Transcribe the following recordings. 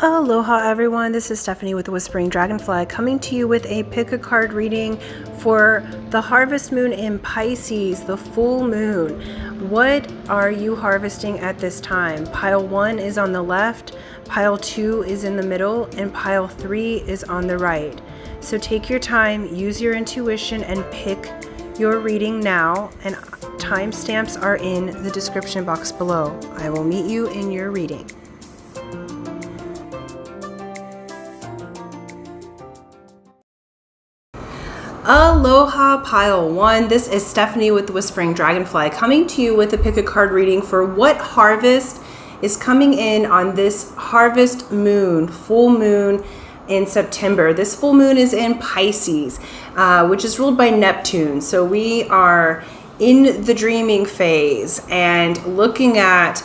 Aloha everyone, this is Stephanie with the Whispering Dragonfly coming to you with a pick a card reading for the harvest moon in Pisces, the full moon. What are you harvesting at this time? Pile 1 is on the left, pile 2 is in the middle, and pile 3 is on the right. So take your time, use your intuition, and pick your reading now, and timestamps are in the description box below. I will meet you in your reading. Aloha pile 1, this is Stephanie with the Whispering Dragonfly coming to you with a pick a card reading for what harvest is coming in on this harvest moon, full moon in September. This full moon is in Pisces, which is ruled by Neptune. So we are in the dreaming phase and looking at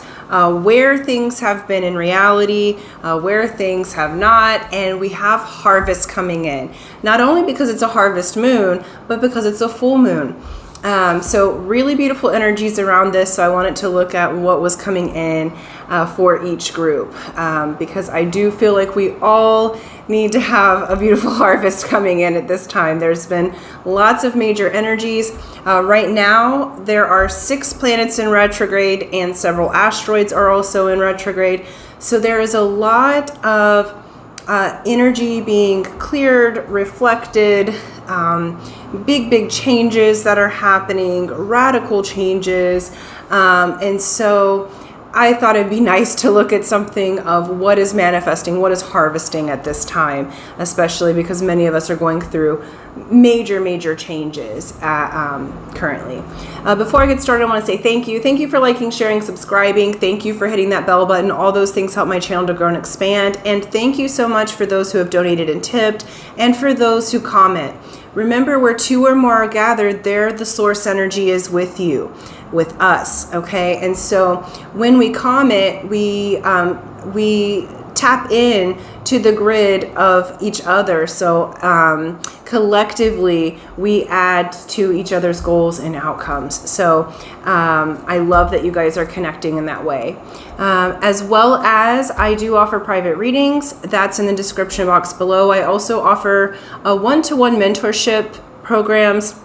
where things have been in reality, where things have not, and we have harvest coming in. Not only because it's a harvest moon, but because it's a full moon. So really beautiful energies around this. So I wanted to look at what was coming in for each group, because I do feel like we all need to have a beautiful harvest coming in at this time. There's been lots of major energies. Right now, there are 6 planets in retrograde and several asteroids are also in retrograde. So there is a lot of energy being cleared, reflected, big changes that are happening, radical changes. And so I thought it'd be nice to look at something of what is manifesting, what is harvesting at this time, especially because many of us are going through major changes currently. Before I get started, I want to say thank you. Thank you for liking, sharing, subscribing. Thank you for hitting that bell button. All those things help my channel to grow and expand. And thank you so much for those who have donated and tipped, and for those who comment. Remember, where 2 or more are gathered, there the source energy is with you, with us, okay? And so when we comment, we tap in to the grid of each other. So collectively, we add to each other's goals and outcomes. So I love that you guys are connecting in that way. As well as I do offer private readings. That's in the description box below. I also offer a one-to-one mentorship programs.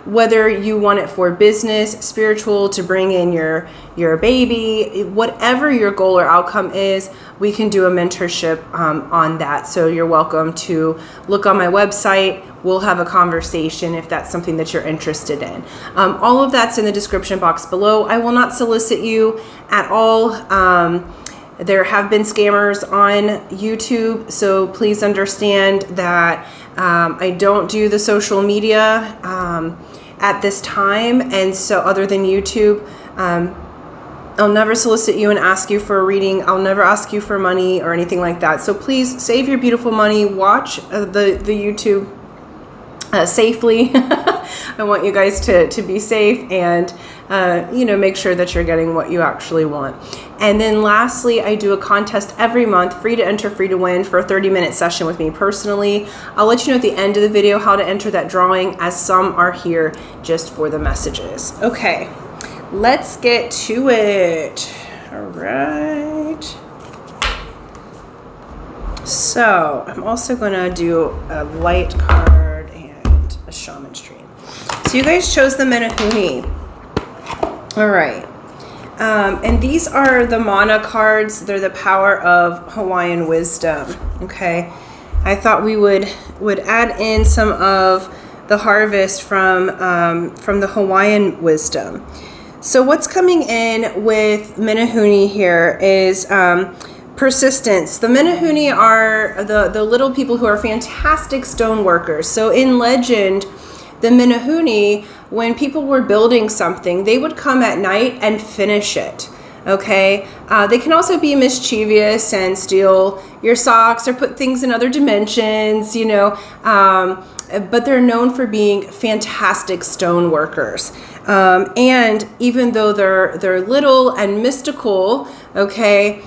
Whether you want it for business, spiritual, to bring in your baby, whatever your goal or outcome is, we can do a mentorship on that. So you're welcome to look on my website. We'll have a conversation if that's something that you're interested in. All of that's in the description box below. I will not solicit you at all. There have been scammers on YouTube, so please understand that I don't do the social media at this time, and so other than YouTube, I'll never solicit you and ask you for a reading. I'll never ask you for money or anything like that. So please save your beautiful money. Watch the YouTube safely. I want you guys to be safe and make sure that you're getting what you actually want. And then lastly, I do a contest every month, free to enter, free to win, for a 30-minute session with me personally. I'll let you know at the end of the video how to enter that drawing, as some are here just for the messages. Okay, let's get to it. All right. So I'm also gonna do a light card and a shaman's dream. So you guys chose the Menehune. All right. And these are the mana cards. They're the power of Hawaiian wisdom. Okay. I thought we would add in some of the harvest from the Hawaiian wisdom. So what's coming in with Menehune here is persistence. The Menehune are the little people who are fantastic stone workers. So in legend, the Menehune, when people were building something, they would come at night and finish it. Okay, they can also be mischievous and steal your socks or put things in other dimensions, but they're known for being fantastic stone workers. And even though they're little and mystical, okay,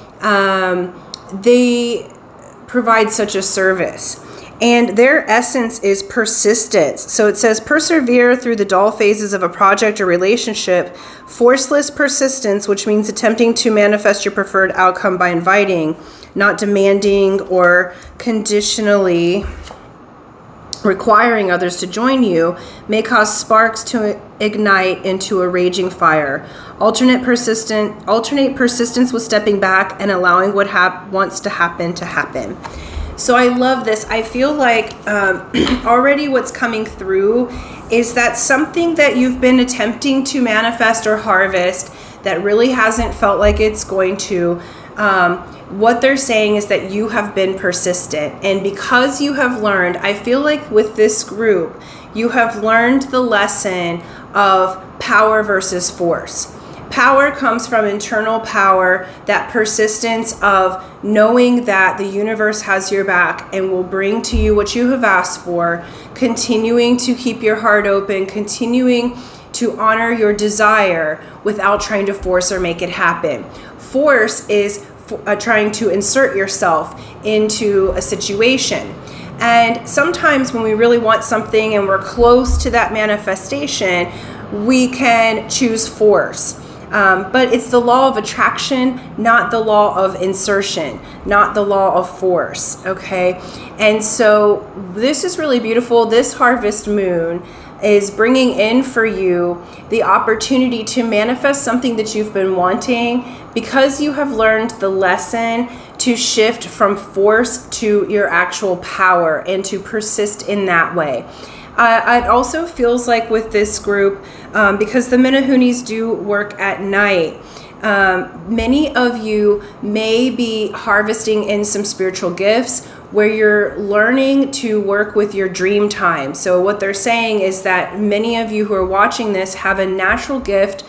they provide such a service. And their essence is persistence. So it says, persevere through the dull phases of a project or relationship. Forceless persistence, which means attempting to manifest your preferred outcome by inviting, not demanding or conditionally requiring others to join you, may cause sparks to ignite into a raging fire. Alternate persistence with stepping back and allowing what wants to happen. So I love this. I feel like already what's coming through is that something that you've been attempting to manifest or harvest that really hasn't felt like it's going to, what they're saying is that you have been persistent. And because you have learned, I feel like with this group, you have learned the lesson of power versus force. Power comes from internal power, that persistence of knowing that the universe has your back and will bring to you what you have asked for, continuing to keep your heart open, continuing to honor your desire without trying to force or make it happen. Force is trying to insert yourself into a situation. And sometimes when we really want something and we're close to that manifestation, we can choose force. But it's the law of attraction, not the law of insertion, not the law of force, okay? And so this is really beautiful. This harvest moon is bringing in for you the opportunity to manifest something that you've been wanting because you have learned the lesson to shift from force to your actual power and to persist in that way. It also feels like with this group, because the Menahunis do work at night, many of you may be harvesting in some spiritual gifts where you're learning to work with your dream time. So what they're saying is that many of you who are watching this have a natural gift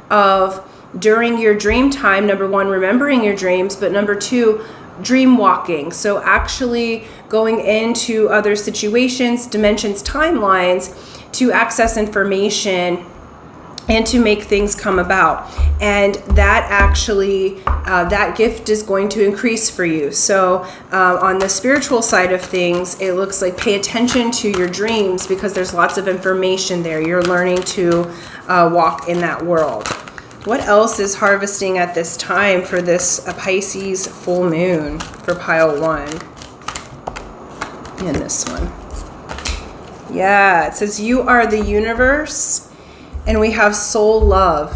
of, during your dream time, number one, remembering your dreams, but number two, dream walking. So actually going into other situations, dimensions, timelines to access information and to make things come about. And that actually, that gift is going to increase for you. So on the spiritual side of things, it looks like pay attention to your dreams because there's lots of information there. You're learning to walk in that world. What else is harvesting at this time for this Pisces full moon for pile 1? And this one. Yeah, it says you are the universe, and we have soul love.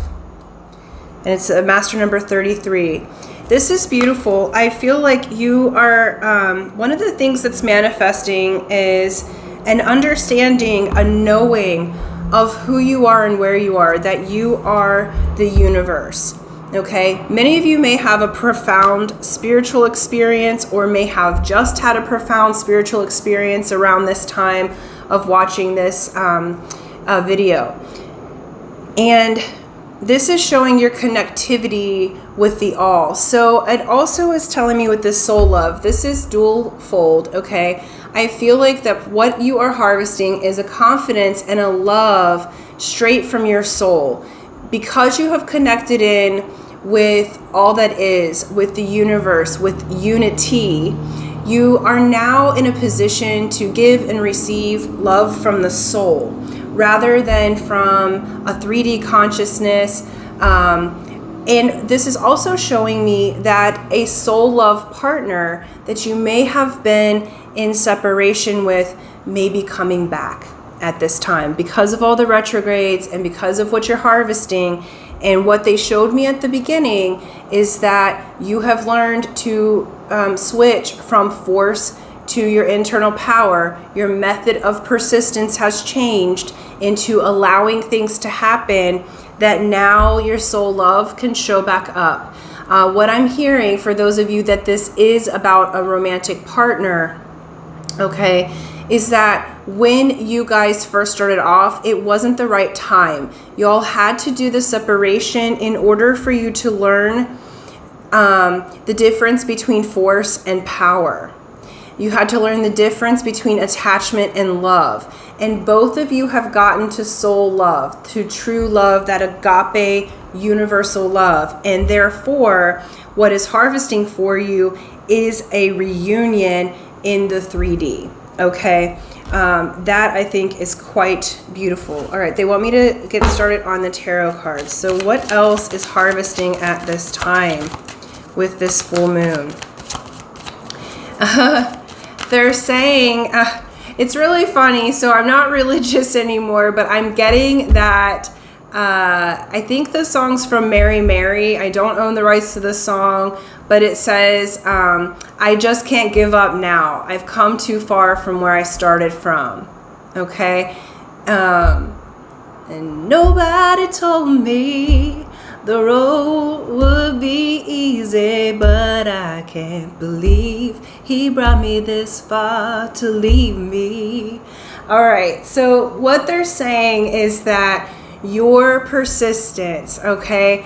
And it's a master number 33. This is beautiful. I feel like you are, one of the things that's manifesting is an understanding, a knowing of who you are and where you are, that you are the universe, okay? Many of you may have a profound spiritual experience or may have just had a profound spiritual experience around this time of watching this video. And this is showing your connectivity with the all. So it also is telling me with this soul love, this is dual fold, okay? I feel like that what you are harvesting is a confidence and a love straight from your soul. Because you have connected in with all that is, with the universe, with unity, you are now in a position to give and receive love from the soul rather than from a 3D consciousness. And this is also showing me that a soul love partner that you may have been in separation with may be coming back at this time because of all the retrogrades and because of what you're harvesting. And what they showed me at the beginning is that you have learned to switch from force to your internal power. Your method of persistence has changed into allowing things to happen that now your soul love can show back up. What I'm hearing for those of you that this is about a romantic partner, okay, is that when you guys first started off, it wasn't the right time. Y'all had to do the separation in order for you to learn the difference between force and power. You had to learn the difference between attachment and love. And both of you have gotten to soul love, to true love, that agape universal love. And therefore, what is harvesting for you is a reunion in the 3D. Okay, that I think is quite beautiful. All right, they want me to get started on the tarot cards. So what else is harvesting at this time with this full moon? They're saying, it's really funny, so I'm not religious anymore, but I'm getting that, I think the song's from Mary Mary. I don't own the rights to the song, but it says, I just can't give up now. I've come too far from where I started from. Okay? And nobody told me the road would be easy, but I can't believe he brought me this far to leave me. All right, so what they're saying is that your persistence, okay,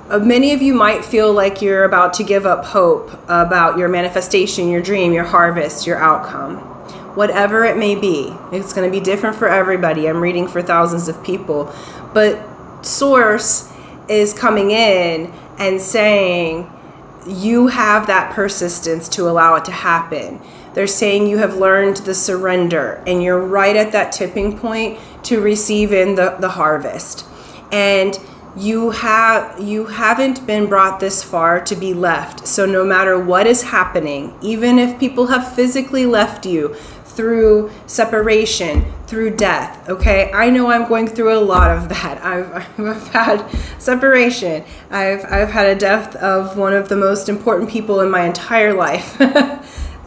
many of you might feel like you're about to give up hope about your manifestation, your dream, your harvest, your outcome. Whatever it may be. It's going to be different for everybody. I'm reading for thousands of people. But Source is coming in and saying you have that persistence to allow it to happen. They're saying you have learned the surrender and you're right at that tipping point to receive in the harvest. And you haven't been brought this far to be left. So no matter what is happening, even if people have physically left you through separation, through death, okay? I know I'm going through a lot of that. I've had separation. I've had a death of one of the most important people in my entire life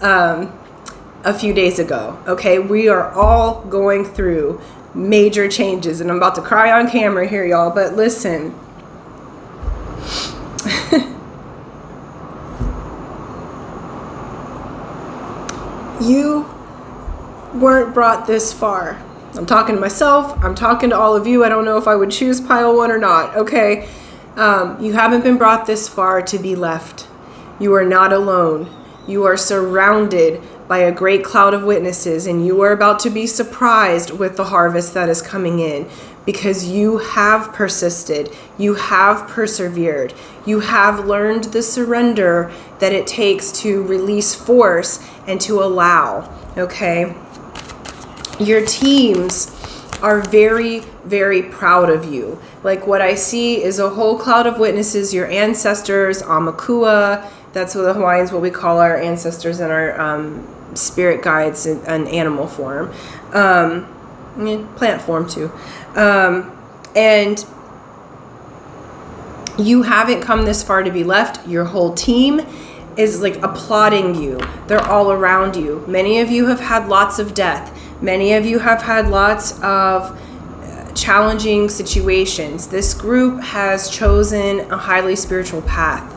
a few days ago, okay? We are all going through major changes, and I'm about to cry on camera here, y'all, but listen. You weren't brought this far. I'm talking to myself. I'm talking to all of you. I don't know if I would choose pile 1 or not, okay? You haven't been brought this far to be left. You are not alone. You are surrounded by a great cloud of witnesses, and you are about to be surprised with the harvest that is coming in because you have persisted, you have persevered, you have learned the surrender that it takes to release force and to allow, okay? Your teams are very, very proud of you. Like what I see is a whole cloud of witnesses, your ancestors, Amakua, that's what the Hawaiians, what we call our ancestors and our spirit guides in animal form, plant form too. And you haven't come this far to be left. Your whole team is like applauding you. They're all around you. Many of you have had lots of death. Many of you have had lots of challenging situations. This group has chosen a highly spiritual path.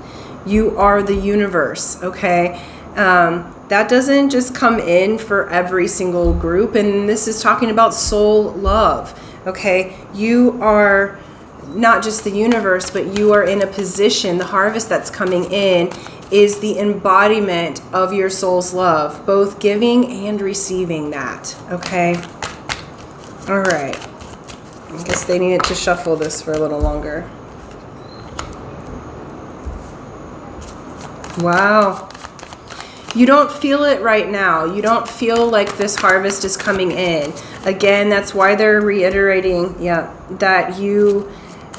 You are the universe, okay? That doesn't just come in for every single group, and this is talking about soul love, okay? You are not just the universe, but you are in a position, the harvest that's coming in is the embodiment of your soul's love, both giving and receiving that, okay? All right. I guess they needed to shuffle this for a little longer. Wow. You don't feel it right now. You don't feel like this harvest is coming in. Again, that's why they're reiterating, that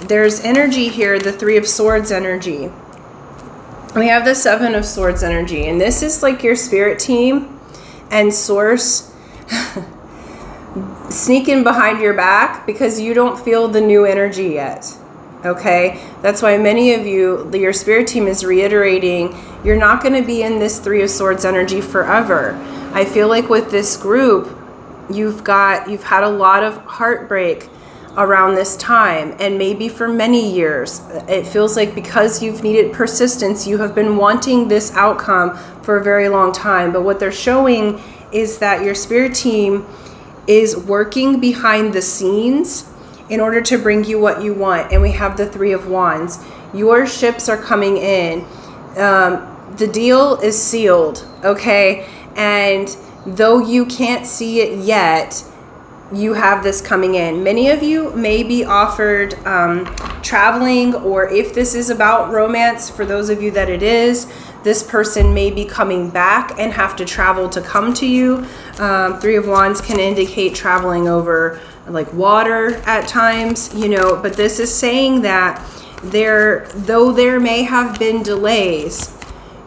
there's energy here, the 3 of Swords energy. We have the 7 of Swords energy, and this is like your spirit team and Source sneaking behind your back because you don't feel the new energy yet. Okay, that's why many of you, your spirit team is reiterating, you're not going to be in this 3 of Swords energy forever. I feel like with this group, you've had a lot of heartbreak around this time, and maybe for many years. It feels like because you've needed persistence, you have been wanting this outcome for a very long time. But what they're showing is that your spirit team is working behind the scenes in order to bring you what you want. And we have the 3 of Wands. Your ships are coming in. The deal is sealed, okay? And though you can't see it yet, you have this coming in. Many of you may be offered traveling, or if this is about romance, for those of you that it is, this person may be coming back and have to travel to come to you. Three of Wands can indicate traveling over like water at times, you know, but this is saying that though there may have been delays,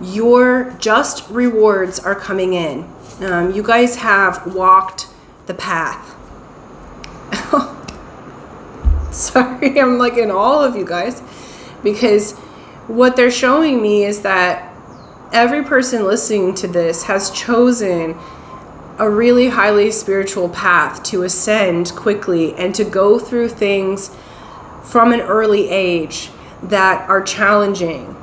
your just rewards are coming in. You guys have walked the path. Sorry, I'm like in awe of you guys, because what they're showing me is that every person listening to this has chosen a really highly spiritual path to ascend quickly and to go through things from an early age that are challenging.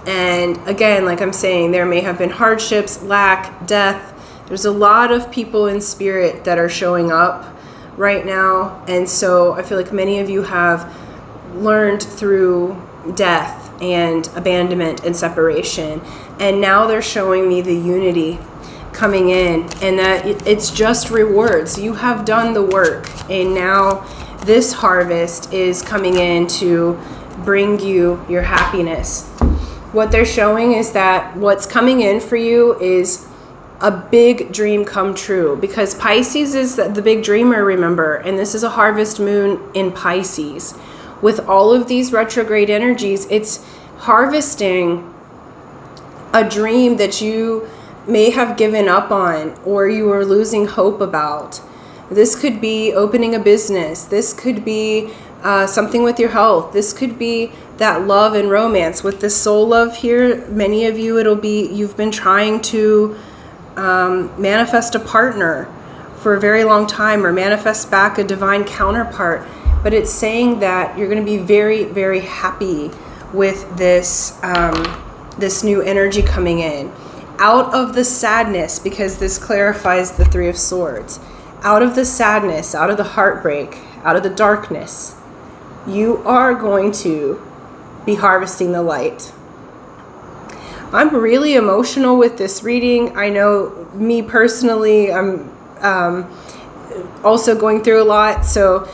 And again, like I'm saying, there may have been hardships, lack, death. There's a lot of people in spirit that are showing up right now. And so I feel like many of you have learned through death and abandonment and separation. And now they're showing me the unity coming in, and that it's just rewards. You have done the work, and now this harvest is coming in to bring you your happiness. What they're showing is that what's coming in for you is a big dream come true, because Pisces is the big dreamer, remember, and this is a harvest moon in Pisces. With all of these retrograde energies, it's harvesting a dream that you may have given up on or you were losing hope about. This could be opening a business. This could be something with your health. This could be that love and romance. With this soul love here, many of you, it'll be you've been trying to manifest a partner for a very long time, or manifest back a divine counterpart. But it's saying that you're going to be very, very happy with this this new energy coming in. Out of the sadness, because this clarifies the Three of Swords. Out of the sadness, out of the heartbreak, out of the darkness, you are going to be harvesting the light. I'm really emotional with this reading. I know me personally, I'm also going through a lot, so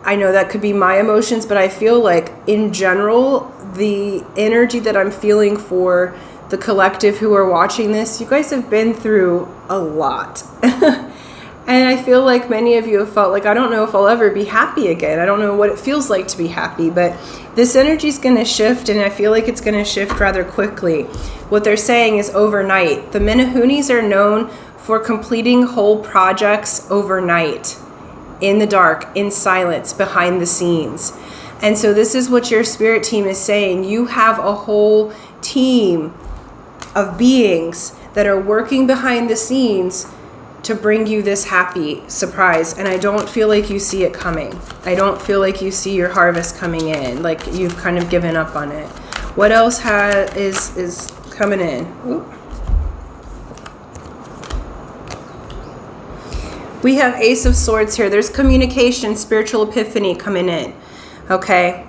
I know that could be my emotions, but I feel like in general, the energy that I'm feeling for the collective who are watching this, you guys have been through a lot. And I feel like many of you have felt like, I don't know if I'll ever be happy again. I don't know what it feels like to be happy, but this energy is going to shift, and I feel like it's going to shift rather quickly. What they're saying is overnight. The Menahunis are known for completing whole projects overnight, in the dark, in silence, behind the scenes. And so this is what your spirit team is saying. You have a whole team of beings that are working behind the scenes to bring you this happy surprise. And I don't feel like you see it coming. I don't feel like you see your harvest coming in, like you've kind of given up on it. What else is coming in? Ooh. We have Ace of Swords here. There's communication, spiritual epiphany coming in. Okay.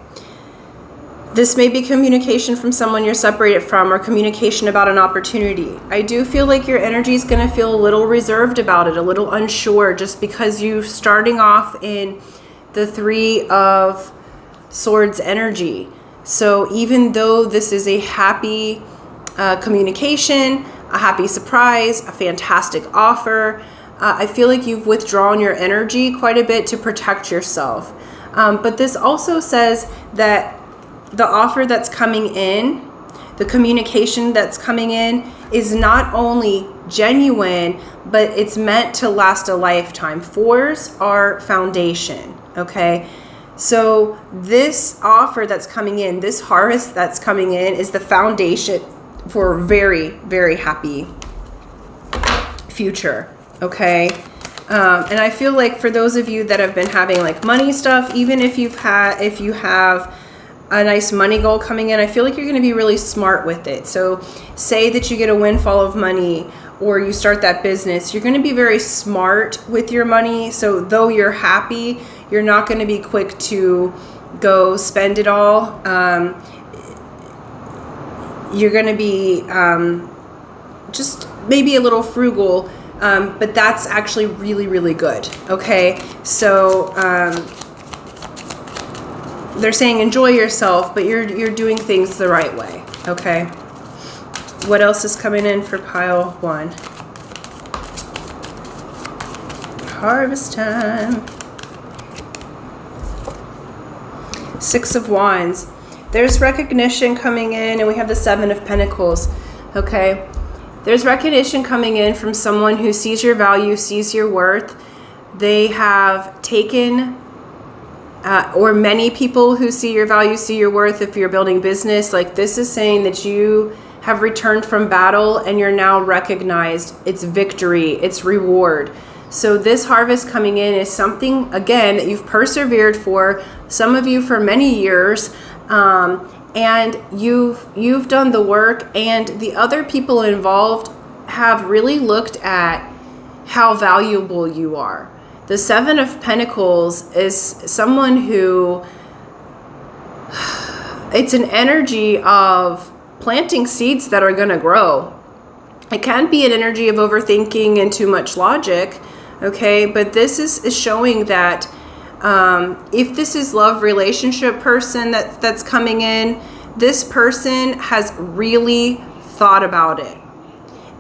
This may be communication from someone you're separated from, or communication about an opportunity. I do feel like your energy is going to feel a little reserved about it, a little unsure, just because you're starting off in the Three of Swords energy. So even though this is a happy communication, a happy surprise, a fantastic offer, I feel like you've withdrawn your energy quite a bit to protect yourself. But this also says that the offer that's coming in, the communication that's coming in, is not only genuine, but it's meant to last a lifetime. Fours are foundation, okay? So this offer that's coming in, this harvest that's coming in, is the foundation for a very, very happy future, okay? And I feel like for those of you that have been having like money stuff, even if you have a nice money goal coming in, I feel like you're going to be really smart with it. So say that you get a windfall of money, or you start that business, you're going to be very smart with your money. So though you're happy, you're not going to be quick to go spend it all. You're going to be just maybe a little frugal, but that's actually really, really good. Okay, so they're saying enjoy yourself, but you're doing things the right way, okay? What else is coming in for pile 1? Harvest time. 6 of Wands. There's recognition coming in, and we have the 7 of Pentacles, okay? There's recognition coming in from someone who sees your value, sees your worth. They have taken, or many people who see your value, see your worth. If you're building business, like this is saying that you have returned from battle and you're now recognized. It's victory, it's reward. So this harvest coming in is something, again, that you've persevered for, some of you for many years, and you've done the work, and the other people involved have really looked at how valuable you are. The 7 of Pentacles is someone who, it's an energy of planting seeds that are going to grow. It can be an energy of overthinking and too much logic, okay? But this is showing that if this is love relationship person that's coming in, this person has really thought about it.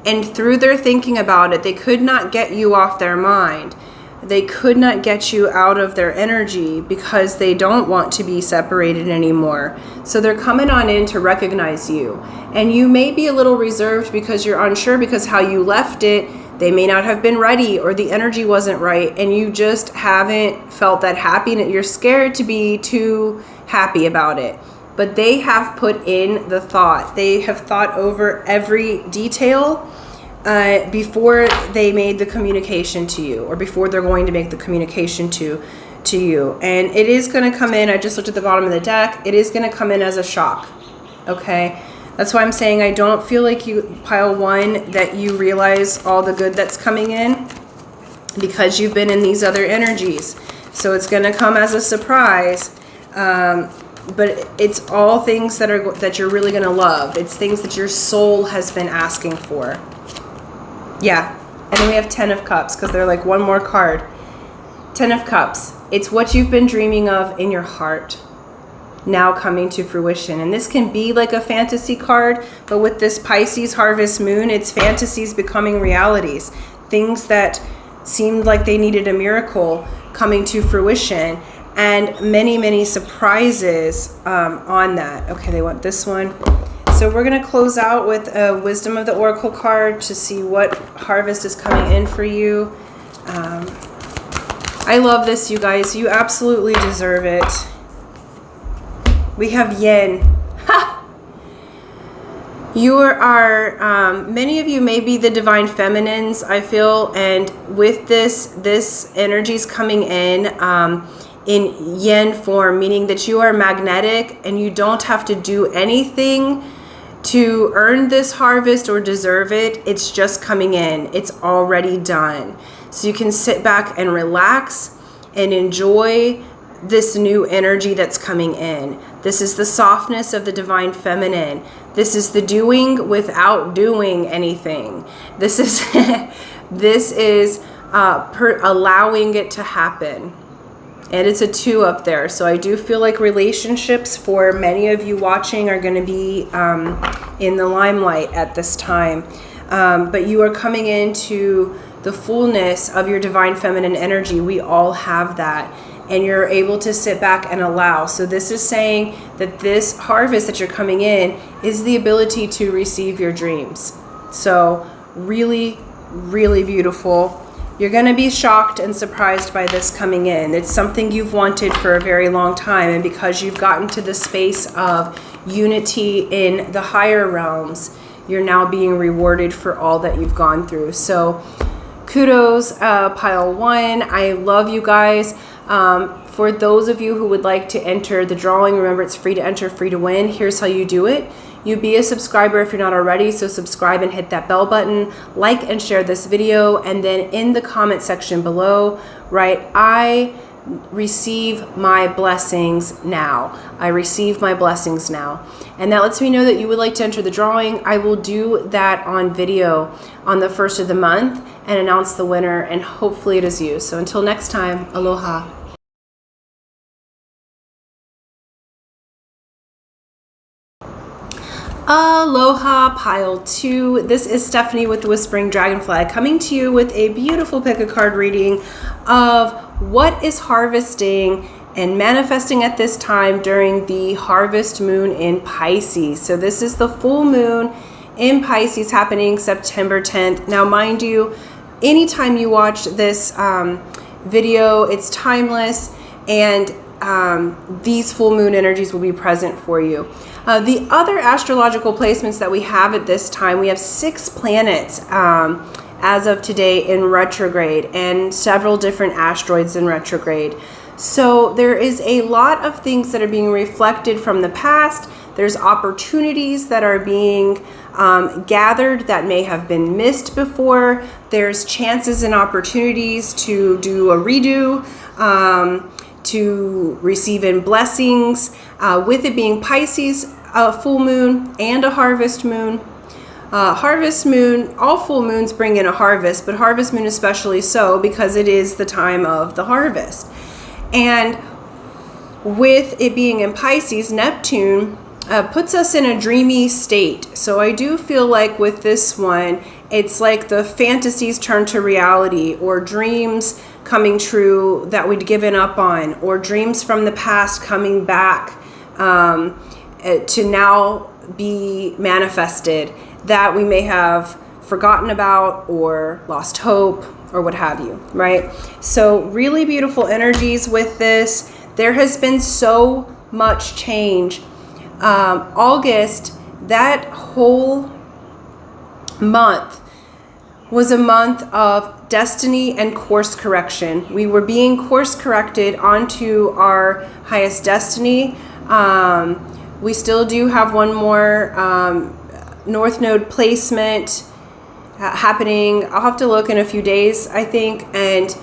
And through their thinking about it, they could not get you off their mind. They could not get you out of their energy because they don't want to be separated anymore. So they're coming on in to recognize you. And you may be a little reserved because you're unsure, because how you left it, they may not have been ready, or the energy wasn't right, and you just haven't felt that happy, and you're scared to be too happy about it. But they have put in the thought. They have thought over every detail before they made the communication to you, or before they're going to make the communication to you. And it is going to come in, I just looked at the bottom of the deck, it is going to come in as a shock, okay? That's why I'm saying I don't feel like you, pile 1, that you realize all the good that's coming in, because you've been in these other energies. So it's going to come as a surprise, but it's all things that you're really going to love. It's things that your soul has been asking for. Yeah. And then we have 10 of Cups, because they're like one more card. 10 of Cups. It's what you've been dreaming of in your heart now coming to fruition. And this can be like a fantasy card, but with this Pisces harvest moon, it's fantasies becoming realities. Things that seemed like they needed a miracle coming to fruition, and many, many surprises on that. Okay, they want this one. So we're going to close out with a Wisdom of the Oracle card to see what harvest is coming in for you. I love this, you guys. You absolutely deserve it. We have Yin. Ha! You are, many of you may be the divine feminines, I feel, and with this energy's coming in yin form, meaning that you are magnetic and you don't have to do anything to earn this harvest or deserve it. It's just coming in. It's already done. So you can sit back and relax and enjoy this new energy that's coming in. This is the softness of the divine feminine. This is the doing without doing anything. This is this is allowing it to happen. And it's a 2 up there. So I do feel like relationships for many of you watching are going to be in the limelight at this time. But you are coming into the fullness of your divine feminine energy. We all have that. And you're able to sit back and allow. So this is saying that this harvest that you're coming in is the ability to receive your dreams. So really, really beautiful. You're going to be shocked and surprised by this coming in. It's something you've wanted for a very long time. And because you've gotten to the space of unity in the higher realms, you're now being rewarded for all that you've gone through. So kudos, pile 1. I love you guys. For those of you who would like to enter the drawing, remember it's free to enter, free to win. Here's how you do it. You be a subscriber if you're not already, so subscribe and hit that bell button, like and share this video, and then in the comment section below, write, I receive my blessings now. I receive my blessings now. And that lets me know that you would like to enter the drawing. I will do that on video on the 1st of the month and announce the winner, and hopefully it is you. So until next time, aloha. Aloha pile 2. This is Stephanie with the Whispering Dragonfly coming to you with a beautiful pick a card reading of what is harvesting and manifesting at this time during the harvest moon in Pisces. So this is the full moon in Pisces happening September 10th. Now mind you, anytime you watch this video, it's timeless, and these full moon energies will be present for you. The other astrological placements that we have at this time, we have 6 planets as of today in retrograde and several different asteroids in retrograde. So there is a lot of things that are being reflected from the past. There's opportunities that are being gathered that may have been missed before. There's chances and opportunities to do a redo, to receive in blessings. With it being Pisces, a full moon and a harvest moon. Harvest moon, all full moons bring in a harvest, but harvest moon especially so because it is the time of the harvest. And with it being in Pisces, Neptune puts us in a dreamy state. So I do feel like with this one, it's like the fantasies turn to reality, or dreams coming true that we'd given up on, or dreams from the past coming back to now be manifested that we may have forgotten about or lost hope or what have you, right? So really beautiful energies with this. There has been so much change. August, that whole month was a month of destiny and course correction. We were being course corrected onto our highest destiny. We still do have one more North Node placement happening. I'll have to look in a few days, I think, and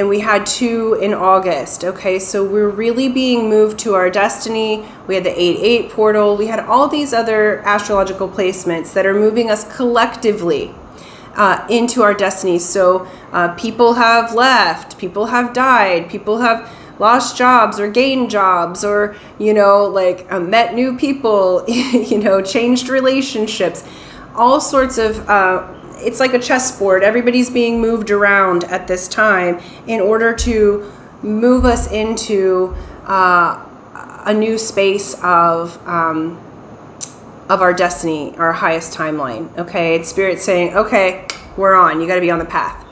we had 2 in August. Okay, so we're really being moved to our destiny. We had the 8-8 portal. We had all these other astrological placements that are moving us collectively into our destiny. So people have left, people have died, people have lost jobs or gained jobs, or met new people, changed relationships, all sorts of it's like a chessboard. Everybody's being moved around at this time in order to move us into a new space of our destiny, our highest timeline. Okay, it's Spirit saying, okay, we're on. You got to be on the path.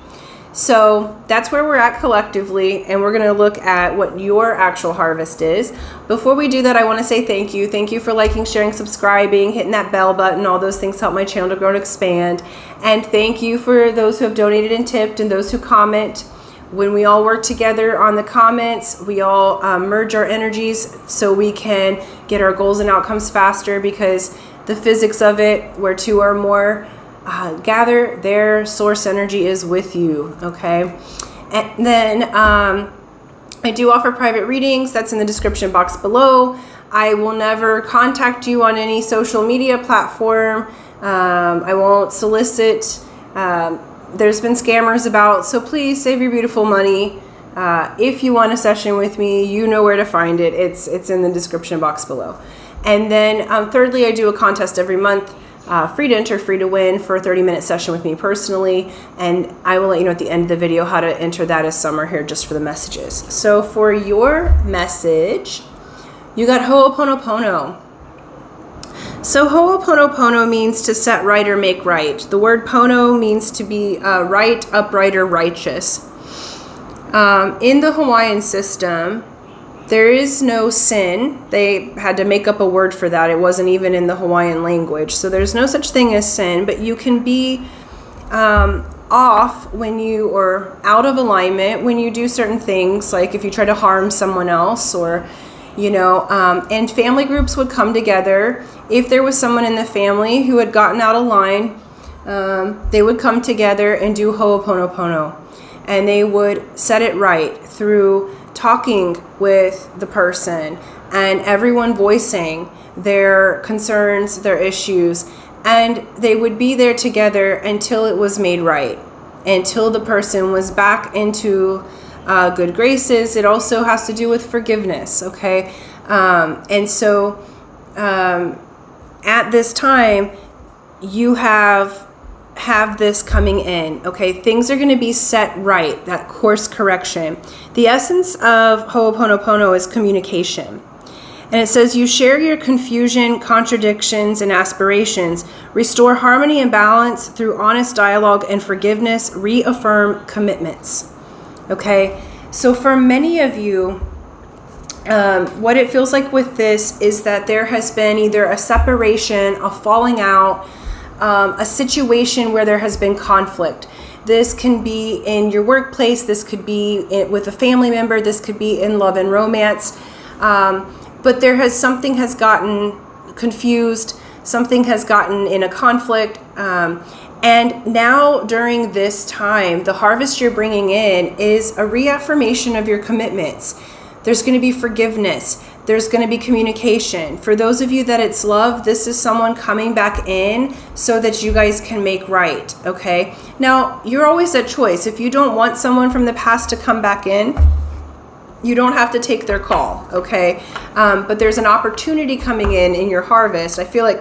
So that's where we're at collectively, and we're going to look at what your actual harvest is. Before we do that, I want to say thank you. Thank you for liking, sharing, subscribing, hitting that bell button. All those things help my channel to grow and expand. And thank you for those who have donated and tipped and those who comment. When we all work together on the comments, we all merge our energies so we can get our goals and outcomes faster, because the physics of it, where 2 or more gather, their source energy is with you. Okay, and then I do offer private readings. That's in the description box below. I will never contact you on any social media platform. I won't solicit. There's been scammers about, so please save your beautiful money. If you want a session with me, you know where to find it. It's in the description box below. And then thirdly, I do a contest every month. Free to enter, free to win, for a 30-minute session with me personally, and I will let you know at the end of the video how to enter that, as some are here just for the messages. So for your message, you got Ho'oponopono. So Ho'oponopono means to set right or make right. The word pono means to be right, upright, or righteous. In the Hawaiian system, there is no sin. They had to make up a word for that. It wasn't even in the Hawaiian language. So there's no such thing as sin, but you can be off when you, or out of alignment when you do certain things, like if you try to harm someone else, or, and family groups would come together. If there was someone in the family who had gotten out of line, they would come together and do Ho'oponopono, and they would set it right through talking with the person and everyone voicing their concerns, their issues, and they would be there together until it was made right, until the person was back into good graces. It also has to do with forgiveness, okay? And so at this time, you have this coming in, okay? Things are going to be set right, that course correction. The essence of Ho'oponopono is communication. And it says, you share your confusion, contradictions, and aspirations. Restore harmony and balance through honest dialogue and forgiveness. Reaffirm commitments. Okay? So for many of you, what it feels like with this is that there has been either a separation, a falling out, a situation where there has been conflict. This can be in your workplace. This could be with a family member. This could be in love and romance. But something has gotten confused, something has gotten in a conflict, and now during this time, the harvest you're bringing in is a reaffirmation of your commitments. There's going to be forgiveness. There's going to be communication. For those of you that it's love, this is someone coming back in so that you guys can make right, okay? Now, you're always at choice. If you don't want someone from the past to come back in, you don't have to take their call, okay? But there's an opportunity coming in your harvest. I feel like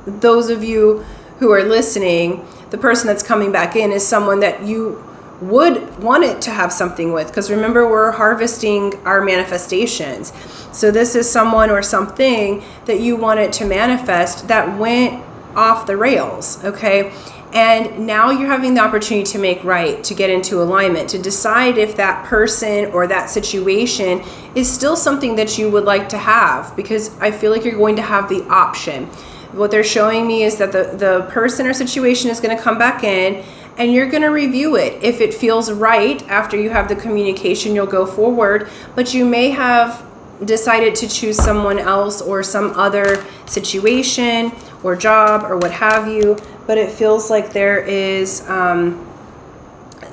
those of you who are listening, the person that's coming back in is someone that you would want it to have something with. Because remember, we're harvesting our manifestations. So this is someone or something that you wanted to manifest that went off the rails, okay? And now you're having the opportunity to make right, to get into alignment, to decide if that person or that situation is still something that you would like to have, because I feel like you're going to have the option. What they're showing me is that the person or situation is going to come back in and you're going to review it. If it feels right after you have the communication, you'll go forward, but you may have decided to choose someone else or some other situation or job or what have you. But it feels like there is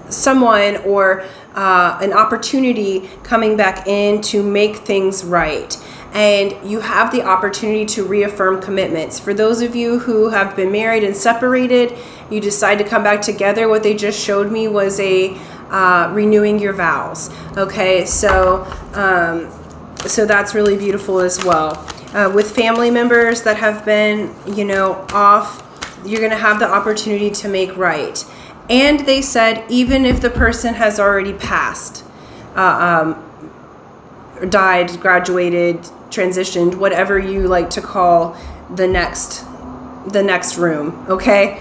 someone or an opportunity coming back in to make things right. And you have the opportunity to reaffirm commitments. For those of you who have been married and separated, you decide to come back together. What they just showed me was a renewing your vows. Okay, so that's really beautiful as well. With family members that have been, off, you're going to have the opportunity to make right. And they said, even if the person has already passed, died, graduated, transitioned, whatever you like to call the next room, okay?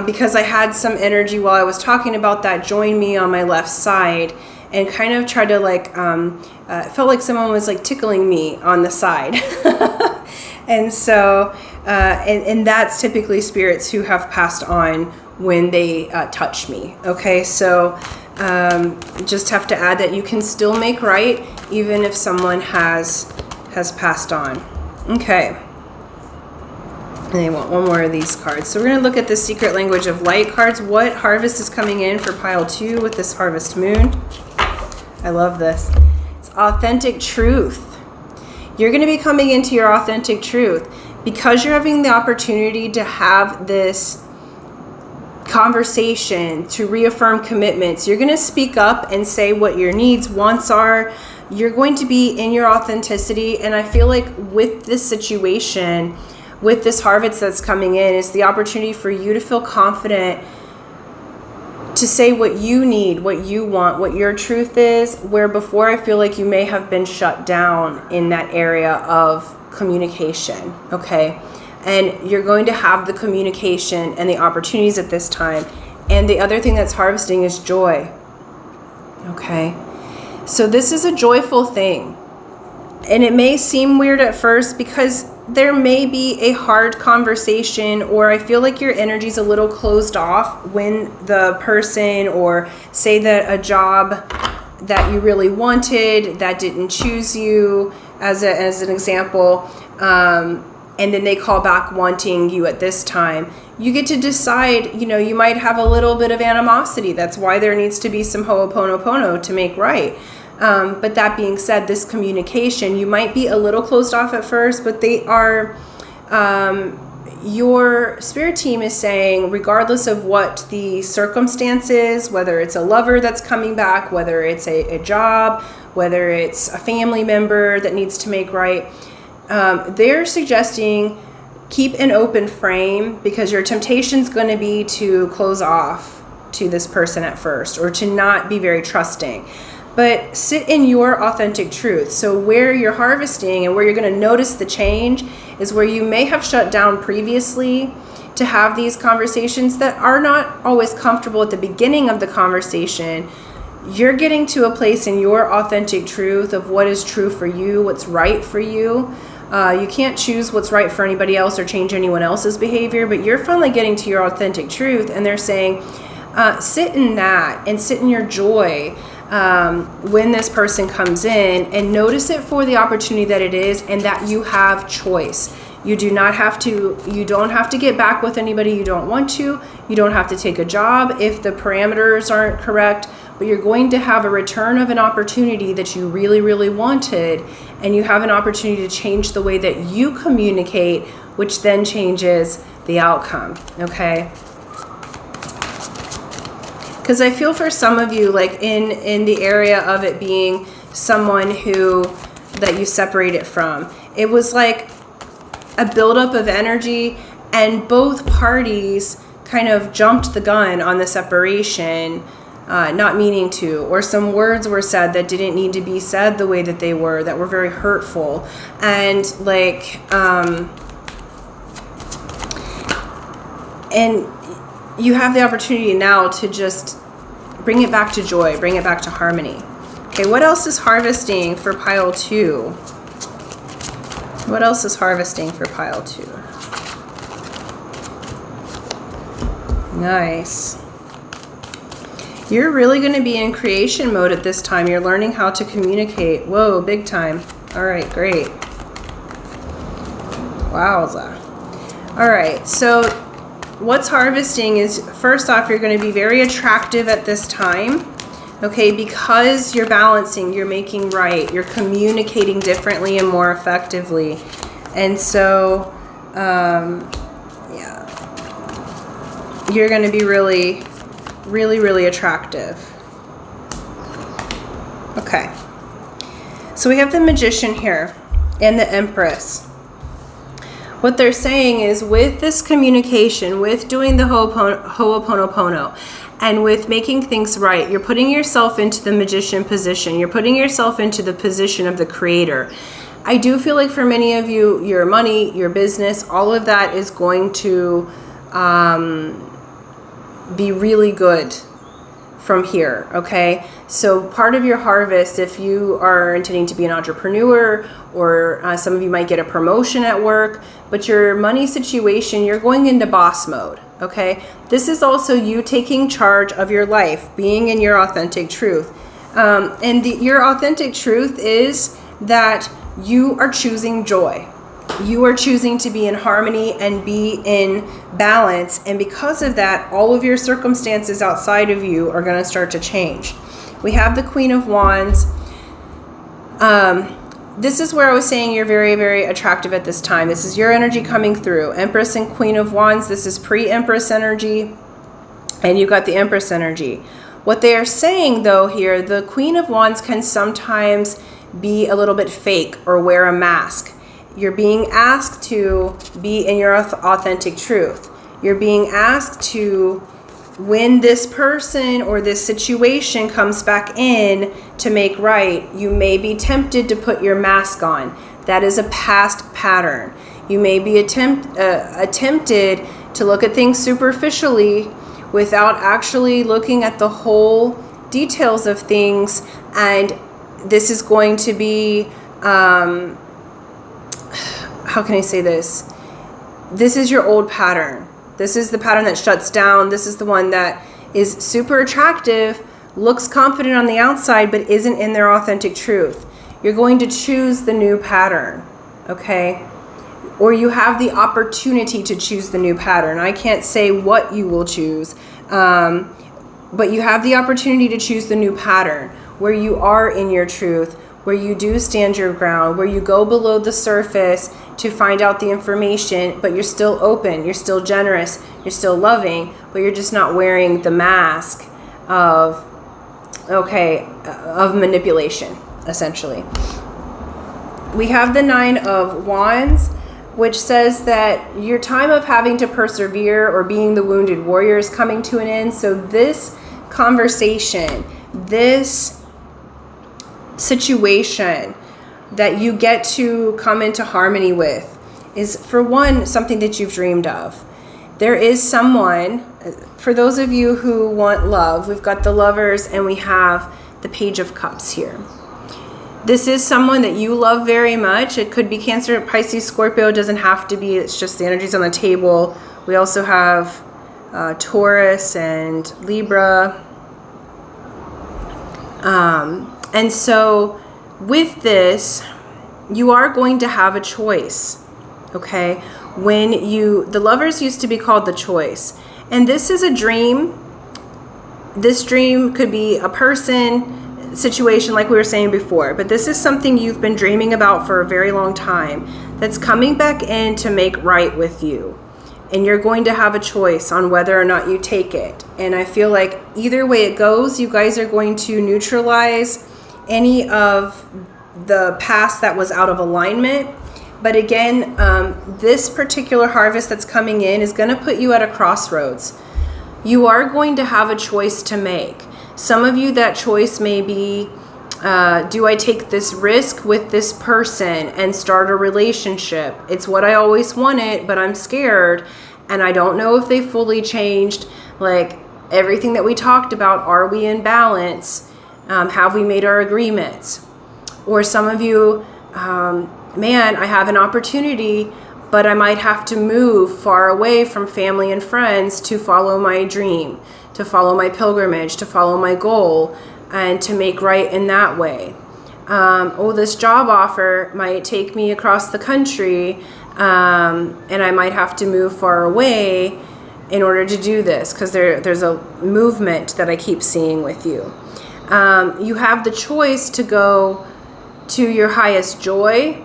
Because I had some energy while I was talking about that join me on my left side and kind of tried to it felt like someone was like tickling me on the side. And so, and that's typically spirits who have passed on when they touch me. Okay, so just have to add that you can still make right even if someone has passed on. Okay. And I want one more of these cards. So we're going to look at the Secret Language of Light cards. What harvest is coming in for pile 2 with this harvest moon? I love this. It's authentic truth. You're going to be coming into your authentic truth because you're having the opportunity to have this conversation, to reaffirm commitments. You're going to speak up and say what your needs, wants are. You're going to be in your authenticity. And I feel like with this situation, with this harvest that's coming in, is the opportunity for you to feel confident to say what you need, what you want, what your truth is, where before I feel like you may have been shut down in that area of communication, okay? And you're going to have the communication and the opportunities at this time. And the other thing that's harvesting is joy, okay? So this is a joyful thing. And it may seem weird at first because there may be a hard conversation, or I feel like your energy's a little closed off when the person, or say that a job that you really wanted that didn't choose you as an example, and then they call back wanting you at this time. You get to decide, you might have a little bit of animosity. That's why there needs to be some Ho'oponopono to make right. But that being said, this communication, you might be a little closed off at first, but they are, your spirit team is saying, regardless of what the circumstances, whether it's a lover that's coming back, whether it's a job, whether it's a family member that needs to make right, they're suggesting keep an open frame, because your temptation is going to be to close off to this person at first, or to not be very trusting. But sit in your authentic truth. So where you're harvesting and where you're going to notice the change is where you may have shut down previously to have these conversations that are not always comfortable at the beginning of the conversation. You're getting to a place in your authentic truth of what is true for you, what's right for you. You can't choose what's right for anybody else or change anyone else's behavior, but you're finally getting to your authentic truth, and they're saying, sit in that and sit in your joy when this person comes in, and notice it for the opportunity that it is, and that you have choice. You don't have to get back with anybody you don't want to. You don't have to take a job if the parameters aren't correct, but you're going to have a return of an opportunity that you really, really wanted, and you have an opportunity to change the way that you communicate, which then changes the outcome, okay? Because I feel for some of you, like in the area of it being someone that you separated from, it was like a buildup of energy, and both parties kind of jumped the gun on the separation, not meaning to, or some words were said that didn't need to be said the way that they were, that were very hurtful. And like, and you have the opportunity now to just bring it back to joy, bring it back to harmony. Okay, what else is harvesting for pile 2? What else is harvesting for pile 2? Nice. You're really going to be in creation mode at this time. You're learning how to communicate. Whoa, big time. All right, great. Wowza. All right, so what's harvesting is, first off, you're going to be very attractive at this time, okay, because you're balancing, you're making right, you're communicating differently and more effectively. And so, yeah, you're going to be really, really, really attractive. Okay, so we have the Magician here and the Empress. What they're saying is, with this communication, with doing the Ho'oponopono, and with making things right, you're putting yourself into the Magician position. You're putting yourself into the position of the creator. I do feel like for many of you, your money, your business, all of that is going to be really good from here, okay? So part of your harvest, if you are intending to be an entrepreneur, or some of you might get a promotion at work, but your money situation, you're going into boss mode, okay? This is also you taking charge of your life, being in your authentic truth. And your authentic truth is that you are choosing joy. You are choosing to be in harmony and be in balance. And because of that, all of your circumstances outside of you are going to start to change. We have the Queen of Wands. This is where I was saying you're very, very attractive at this time. This is your energy coming through. Empress and Queen of Wands. This is pre-Empress energy. And you got the Empress energy. What they are saying, though, here, the Queen of Wands can sometimes be a little bit fake or wear a mask. You're being asked to be in your authentic truth. You're being asked to, when this person or this situation comes back in to make right, you may be tempted to put your mask on. That is a past pattern. You may be attempted to look at things superficially without actually looking at the whole details of things. And this is going to be... how can I say this? This is your old pattern. This is the pattern that shuts down. This is the one that is super attractive, looks confident on the outside, but isn't in their authentic truth. You're going to choose the new pattern, okay? Or you have the opportunity to choose the new pattern. I can't say what you will choose, but you have the opportunity to choose the new pattern where you are in your truth, where you do stand your ground, where you go below the surface to find out the information, but you're still open, you're still generous, you're still loving, but you're just not wearing the mask of manipulation, essentially. We have the Nine of Wands. which says that your time of having to persevere or being the wounded warrior is coming to an end. So this conversation, this situation that you get to come into harmony with is, for one, something that you've dreamed of. There is someone, for those of you who want love, we've got the Lovers and we have the Page of Cups here. This is someone that you love very much. It could be Cancer, Pisces, Scorpio. It doesn't have to be. It's just the energies on the table. We also have Taurus and Libra. And so with this, you are going to have a choice, okay? The Lovers used to be called the Choice. And this is a dream. This dream could be a person, situation like we were saying before, but this is something you've been dreaming about for a very long time that's coming back in to make right with you. And you're going to have a choice on whether or not you take it. And I feel like either way it goes, you guys are going to neutralize any of the past that was out of alignment. But again, this particular harvest that's coming in is going to put you at a crossroads. You are going to have a choice to make. Some of you, that choice may be, do I take this risk with this person and start a relationship? It's what I always wanted, but I'm scared and I don't know if they fully changed. Like everything that we talked about, are we in balance? Have we made our agreements? Or some of you, man, I have an opportunity, but I might have to move far away from family and friends to follow my dream, to follow my pilgrimage, to follow my goal, and to make right in that way. This job offer might take me across the country, and I might have to move far away in order to do this, because there's a movement that I keep seeing with you. You have the choice to go to your highest joy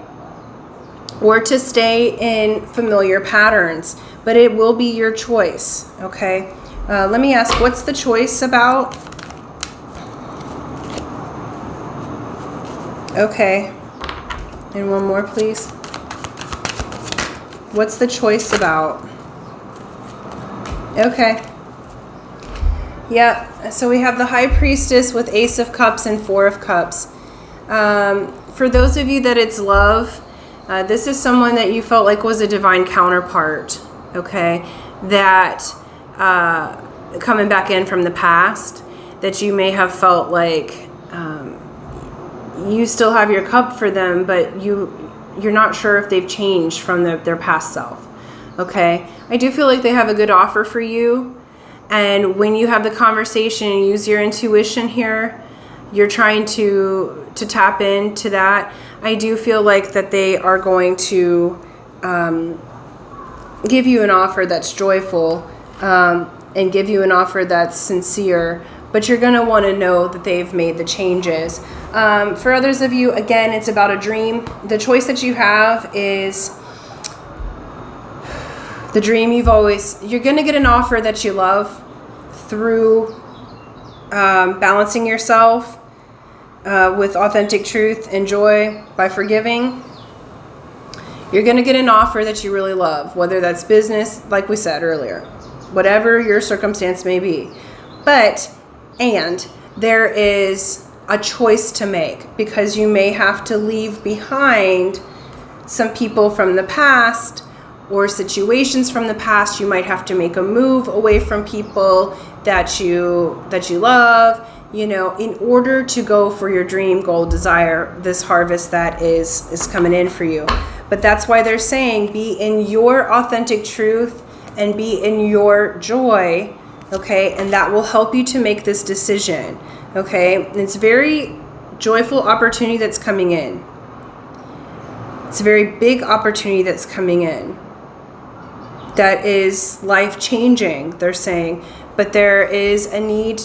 or to stay in familiar patterns, but it will be your choice, okay? Let me ask, what's the choice about? Okay. And one more, please. What's the choice about? Okay. Yeah, so we have the High Priestess with Ace of Cups and Four of Cups. For those of you that it's love, this is someone that you felt like was a divine counterpart, okay? That coming back in from the past, that you may have felt like you still have your cup for them, but you're not sure if they've changed from their past self, okay? I do feel like they have a good offer for you, and when you have the conversation and use your intuition here, you're trying to tap into that. I do feel like that they are going to give you an offer that's joyful, and give you an offer that's sincere, but you're going to want to know that they've made the changes. For others of you, again, it's about a dream. The choice that you have is the dream you're going to get an offer that you love through balancing yourself with authentic truth and joy by forgiving. You're going to get an offer that you really love, whether that's business, like we said earlier, whatever your circumstance may be. And there is a choice to make, because you may have to leave behind some people from the past or situations from the past. You might have to make a move away from people that you love, in order to go for your dream, goal, desire, this harvest that is coming in for you. But that's why they're saying be in your authentic truth and be in your joy, okay? And that will help you to make this decision, okay? And it's a very joyful opportunity that's coming in. It's a very big opportunity that's coming in. That is life-changing, they're saying. But there is a need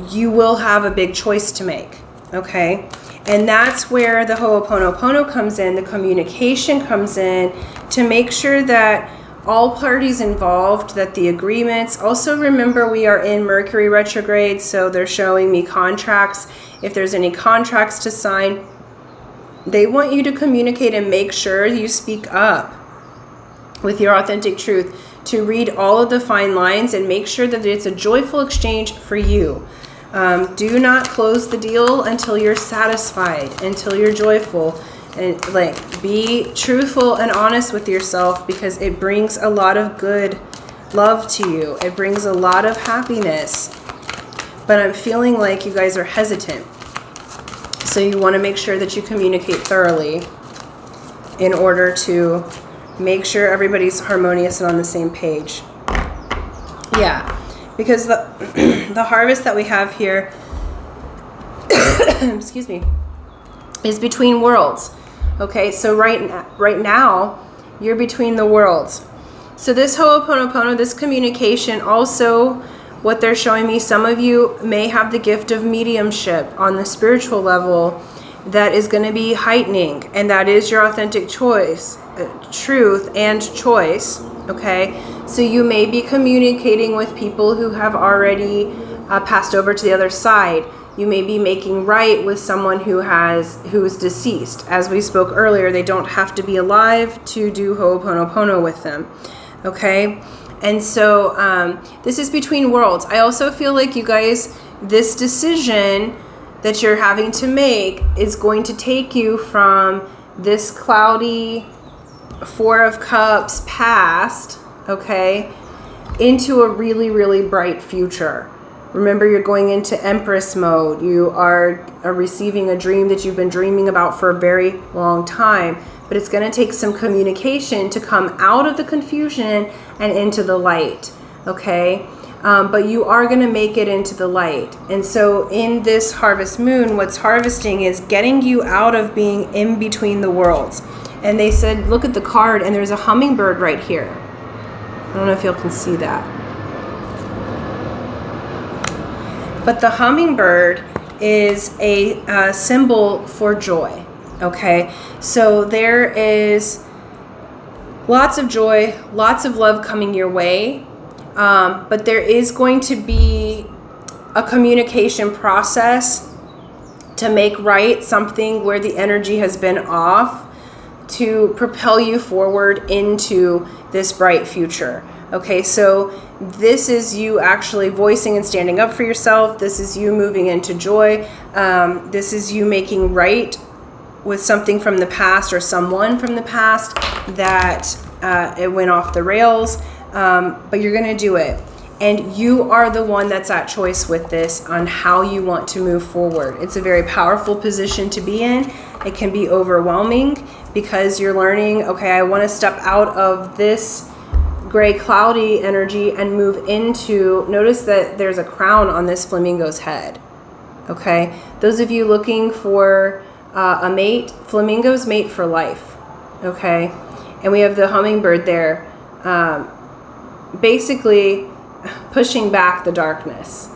you will have a big choice to make, okay? And that's where the Ho'oponopono comes in, the communication comes in, to make sure that all parties involved, that the agreements, also remember we are in Mercury retrograde, so they're showing me contracts. If there's any contracts to sign, They want you to communicate and make sure you speak up with your authentic truth, to read all of the fine lines and make sure that it's a joyful exchange for you. Do not close the deal until you're satisfied, until you're joyful. And like, be truthful and honest with yourself, because it brings a lot of good love to you. It brings a lot of happiness. But I'm feeling like you guys are hesitant. So you want to make sure that you communicate thoroughly in order to make sure everybody's harmonious and on the same page. Yeah, because the harvest that we have here, excuse me, is between worlds. Okay, so right now, you're between the worlds. So this Ho'oponopono, this communication, also what they're showing me, some of you may have the gift of mediumship on the spiritual level that is going to be heightening, and that is your authentic choice, truth and choice. Okay, so you may be communicating with people who have already passed over to the other side. You may be making right with someone who's deceased. As we spoke earlier, they don't have to be alive to do Ho'oponopono with them. Okay, and so this is between worlds. I also feel like you guys, this decision that you're having to make is going to take you from this cloudy Four of Cups past, okay, into a really, really bright future. Remember, you're going into Empress mode. You are receiving a dream that you've been dreaming about for a very long time. But it's going to take some communication to come out of the confusion and into the light, okay? But you are going to make it into the light. And so in this harvest moon, what's harvesting is getting you out of being in between the worlds. And they said, look at the card, and there's a hummingbird right here. I don't know if you can see that. But the hummingbird is a symbol for joy, okay? So there is lots of joy, lots of love coming your way, but there is going to be a communication process to make right something where the energy has been off, to propel you forward into this bright future. Okay, so this is you actually voicing and standing up for yourself. This is you moving into joy. This is you making right with something from the past or someone from the past that it went off the rails, but you're going to do it. And you are the one that's at choice with this on how you want to move forward. It's a very powerful position to be in. It can be overwhelming because you're learning, okay, I want to step out of this gray cloudy energy and move into, notice that there's a crown on this flamingo's head. Okay, those of you looking for a mate, flamingos mate for life. Okay, and we have the hummingbird there, basically pushing back the darkness.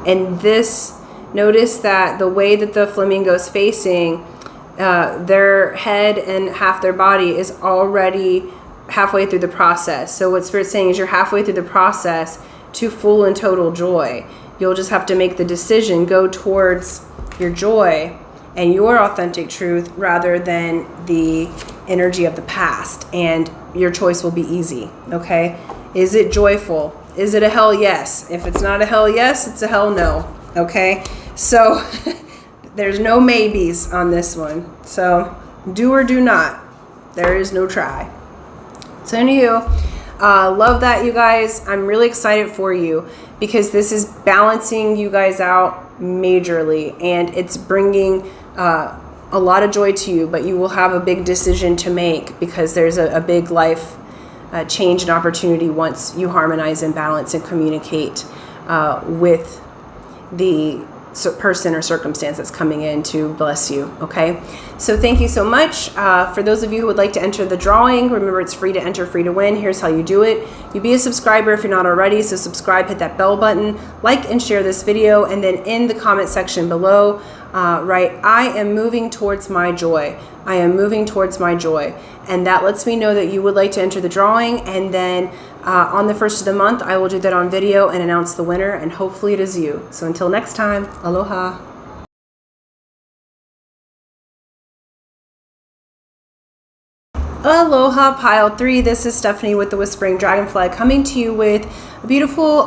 And this, notice that the way that the flamingo's facing, their head and half their body is already halfway through the process. So what Spirit's saying is you're halfway through the process to full and total joy. You'll just have to make the decision, go towards your joy and your authentic truth rather than the energy of the past, and your choice will be easy. Okay, is it joyful? Is it a hell yes? If it's not a hell yes, it's a hell no. Okay, so there's no maybes on this one. So do or do not. There is no try. So anywho, love that, you guys. I'm really excited for you because this is balancing you guys out majorly, and it's bringing a lot of joy to you, but you will have a big decision to make because there's a big life change and opportunity once you harmonize and balance and communicate with the person or circumstance that's coming in to bless you. Okay, so thank you so much. For those of you who would like to enter the drawing, remember it's free to enter, free to win. Here's how you do it. You be a subscriber if you're not already, so subscribe, hit that bell button, like and share this video, and then in the comment section below, write, I am moving towards my joy. I am moving towards my joy. And that lets me know that you would like to enter the drawing, and then on the first of the month, I will do that on video and announce the winner, and hopefully it is you. So until next time, aloha. Aloha pile 3, this is Stephanie with the Whispering Dragonfly coming to you with a beautiful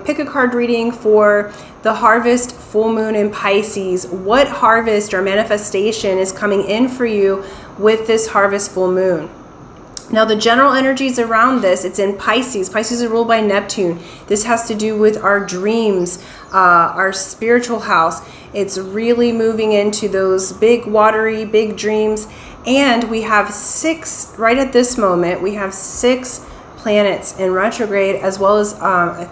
pick a card reading for the harvest full moon in Pisces. What harvest or manifestation is coming in for you with this harvest full moon? Now the general energies around this, it's in Pisces. Pisces are ruled by Neptune. This has to do with our dreams, our spiritual house. It's really moving into those big watery, big dreams. And we have 6, right at this moment, we have 6 planets in retrograde, as well as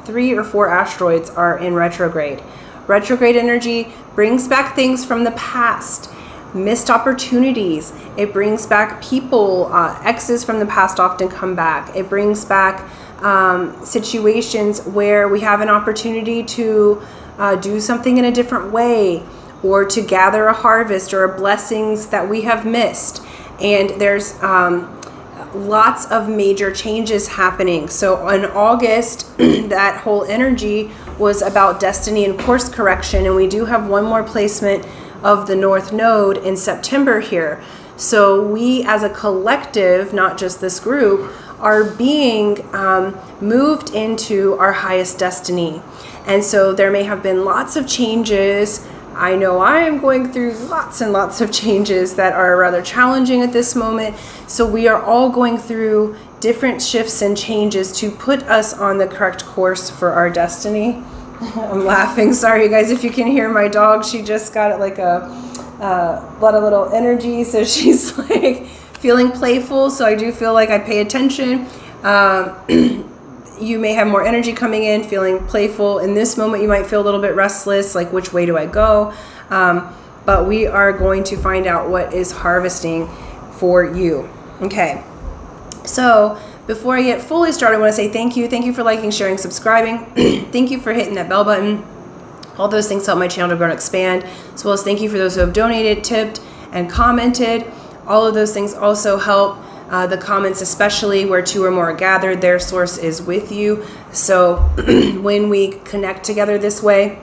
3 or 4 asteroids are in retrograde. Retrograde energy brings back things from the past, missed opportunities. It brings back people, exes from the past often come back. It brings back situations where we have an opportunity to do something in a different way, or to gather a harvest or blessings that we have missed. And there's lots of major changes happening. So in August, that whole energy was about destiny and course correction. And we do have one more placement of the North Node in September here. So we as a collective, not just this group, are being moved into our highest destiny. And so there may have been lots of changes. I know I am going through lots and lots of changes that are rather challenging at this moment. So we are all going through different shifts and changes to put us on the correct course for our destiny. I'm laughing. Sorry, you guys, if you can hear my dog. She just got like a lot of little energy. So she's like feeling playful. So I do feel like I pay attention. You may have more energy coming in, feeling playful. In this moment, you might feel a little bit restless, like which way do I go? But we are going to find out what is harvesting for you. Okay, so before I get fully started, I want to say thank you. Thank you for liking, sharing, subscribing. Thank you for hitting that bell button. All those things help my channel to grow and expand, as well as thank you for those who have donated, tipped, and commented. All of those things also help. The comments, especially where 2 or more are gathered, their source is with you. So when we connect together this way,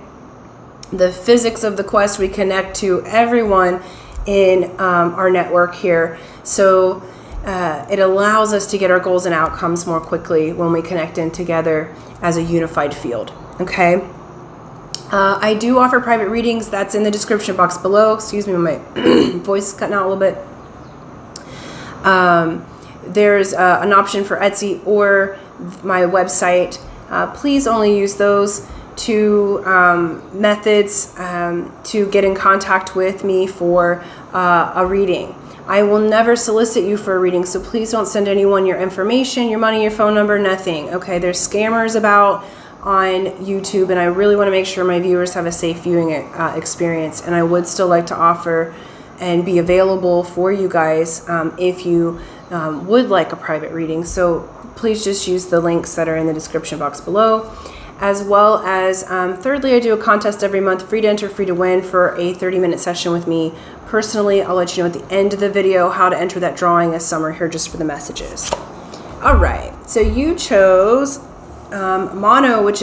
the physics of the quest, we connect to everyone in our network here. So it allows us to get our goals and outcomes more quickly when we connect in together as a unified field. Okay. I do offer private readings. That's in the description box below. Excuse me, my voice is cutting out a little bit. There's an option for Etsy or my website. Please only use those 2 methods to get in contact with me for a reading. I will never solicit you for a reading, so please don't send anyone your information, your money, your phone number, nothing. Okay, there's scammers about on YouTube, and I really want to make sure my viewers have a safe viewing experience. And I would still like to offer and be available for you guys if you would like a private reading. So please just use the links that are in the description box below. As well as, thirdly, I do a contest every month, free to enter, free to win, for a 30-minute session with me personally. I'll let you know at the end of the video how to enter that drawing, as some are here just for the messages. All right, so you chose mono, which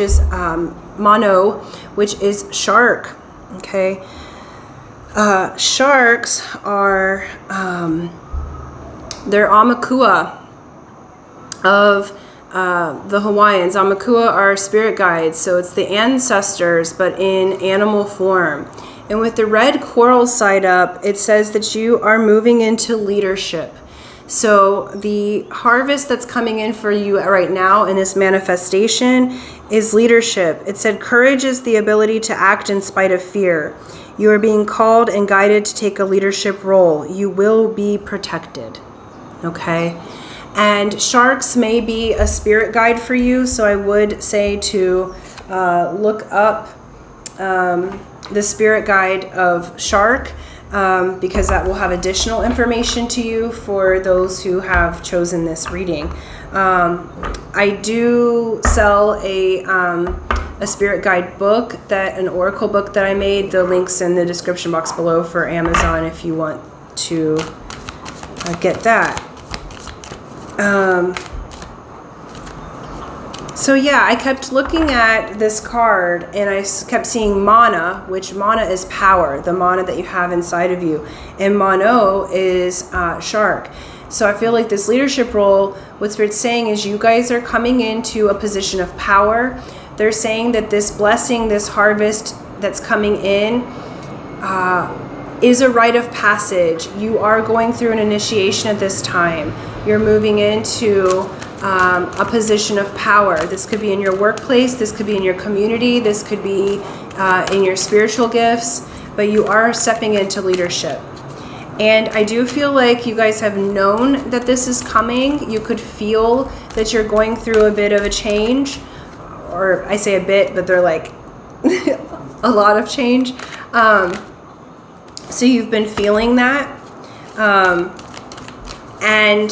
is shark. Okay. Sharks are they're Aumakua of the Hawaiians. Aumakua are spirit guides, so it's the ancestors, but in animal form. And with the red coral side up, it says that you are moving into leadership. So the harvest that's coming in for you right now in this manifestation is leadership. It said courage is the ability to act in spite of fear. You are being called and guided to take a leadership role. You will be protected. Okay? And sharks may be a spirit guide for you, so I would say to look up the spirit guide of shark, because that will have additional information to you for those who have chosen this reading. I do sell a spirit guide book, an oracle book that I made. The link's in the description box below for Amazon if you want to get that. So yeah, I kept looking at this card and I kept seeing mana, which mana is power, the mana that you have inside of you. And Mono is shark. So I feel like this leadership role, what Spirit's saying is you guys are coming into a position of power. They're saying that this blessing, this harvest that's coming in, is a rite of passage. You are going through an initiation at this time. You're moving into a position of power. This could be in your workplace, this could be in your community, this could be in your spiritual gifts, but you are stepping into leadership. And I do feel like you guys have known that this is coming. You could feel that you're going through a bit of a change, or I say a bit, but they're like a lot of change. So you've been feeling that, and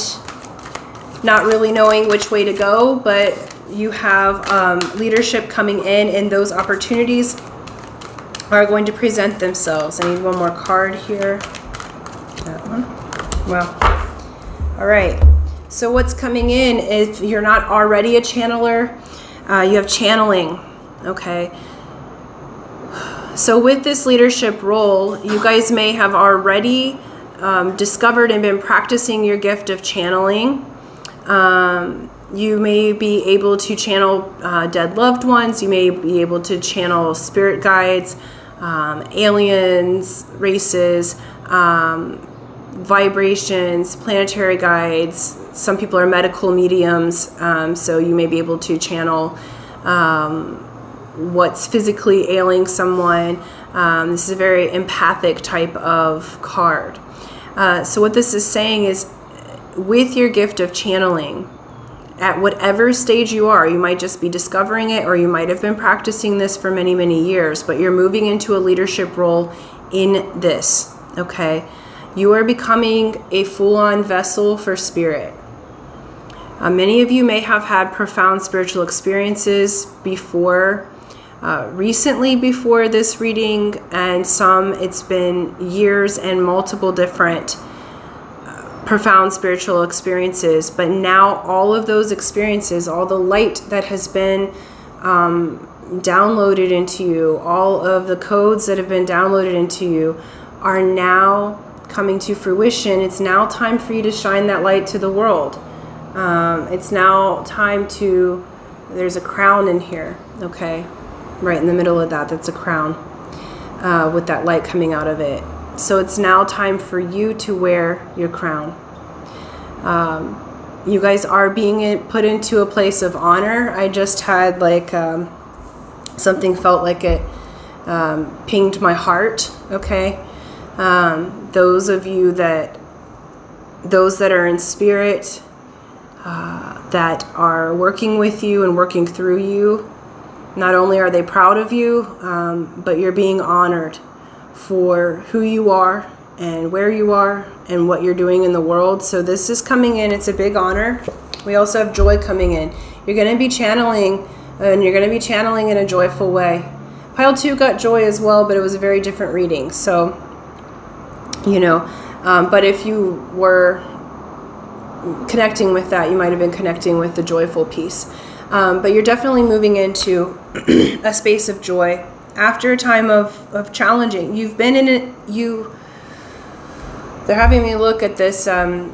not really knowing which way to go, but you have leadership coming in, and those opportunities are going to present themselves. I need one more card here. That one. Wow. All right. So what's coming in, if you're not already a channeler, you have channeling. Okay. So with this leadership role, you guys may have already discovered and been practicing your gift of channeling. You may be able to channel dead loved ones. You may be able to channel spirit guides, aliens, races, vibrations, planetary guides. Some people are medical mediums, so you may be able to channel what's physically ailing someone. This is a very empathic type of card. So what this is saying is, with your gift of channeling, at whatever stage you are, you might just be discovering it, or you might have been practicing this for many, many years, but you're moving into a leadership role in this, okay? You are becoming a full-on vessel for spirit. Many of you may have had profound spiritual experiences before, recently before this reading, and some it's been years and multiple different profound spiritual experiences. But now all of those experiences, all the light that has been downloaded into you, all of the codes that have been downloaded into you are now coming to fruition. It's now time for you to shine that light to the world. It's now time to, there's a crown in here, okay? Right in the middle of that, that's a crown with that light coming out of it. So it's now time for you to wear your crown. You guys are being put into a place of honor. I just had like something felt like it pinged my heart, okay? Those of you that, those that are in spirit, that are working with you and working through you, not only are they proud of you, but you're being honored for who you are and where you are and what you're doing in the world. So this is coming in. It's a big honor. We also have joy coming in. You're going to be channeling, and you're going to be channeling in a joyful way. Pile 2 got joy as well, but it was a very different reading. So, you know, but if you were connecting with that, you might have been connecting with the joyful piece. But you're definitely moving into a space of joy after a time of challenging. You've been in it. They're having me look at this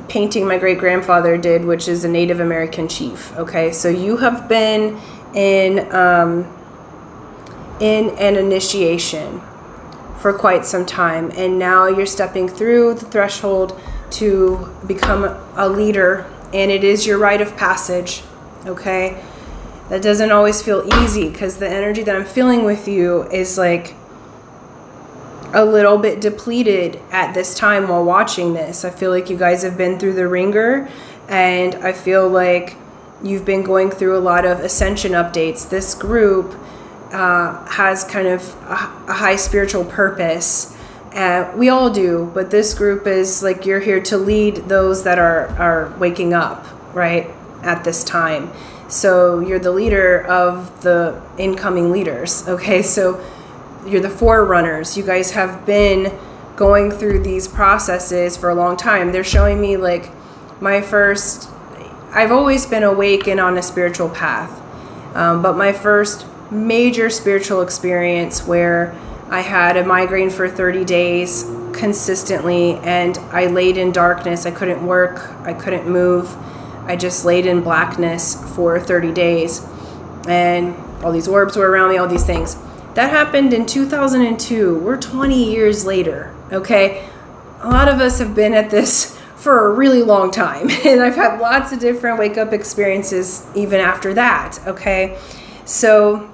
painting my great-grandfather did, which is a Native American chief. Okay, so you have been in an initiation for quite some time, and now you're stepping through the threshold to become a leader, and it is your rite of passage. Okay, that doesn't always feel easy, because the energy that I'm feeling with you is like a little bit depleted at this time while watching this. I feel like you guys have been through the ringer, and I feel like you've been going through a lot of ascension updates. This group has kind of a high spiritual purpose. We all do, but this group is like, you're here to lead those that are waking up, right, at this time. So you're the leader of the incoming leaders, okay? So you're the forerunners. You guys have been going through these processes for a long time. They're showing me like I've always been awake and on a spiritual path, but my first major spiritual experience where I had a migraine for 30 days consistently, and I laid in darkness. I couldn't work, I couldn't move. I just laid in blackness for 30 days, and all these orbs were around me, all these things. That happened in 2002. We're 20 years later, okay? A lot of us have been at this for a really long time, and I've had lots of different wake-up experiences even after that, okay? So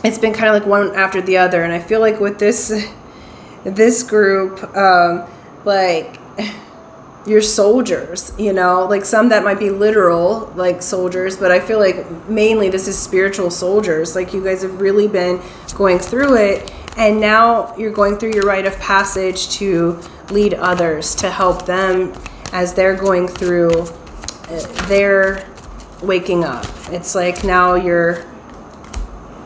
it's been kind of like one after the other, and I feel like with this group, like, you're soldiers, you know, like some that might be literal, like soldiers, but I feel like mainly this is spiritual soldiers. Like, you guys have really been going through it, and now you're going through your rite of passage to lead others, to help them as they're going through their waking up. It's like now your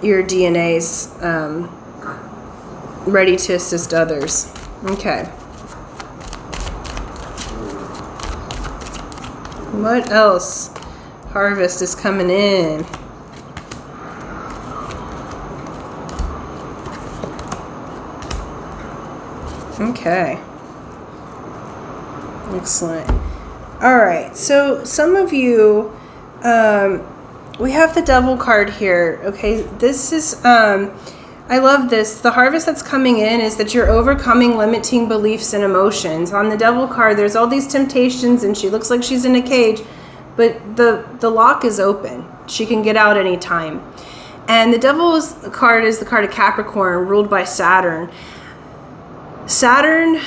DNA's ready to assist others. Okay. What else? Harvest is coming in. Okay. Excellent. All right. So some of you, we have the Devil card here. Okay. This is, I love this. The harvest that's coming in is that you're overcoming limiting beliefs and emotions. On the Devil card, there's all these temptations, and she looks like she's in a cage, but the lock is open. She can get out anytime. And the Devil's card is the card of Capricorn, ruled by Saturn. Saturn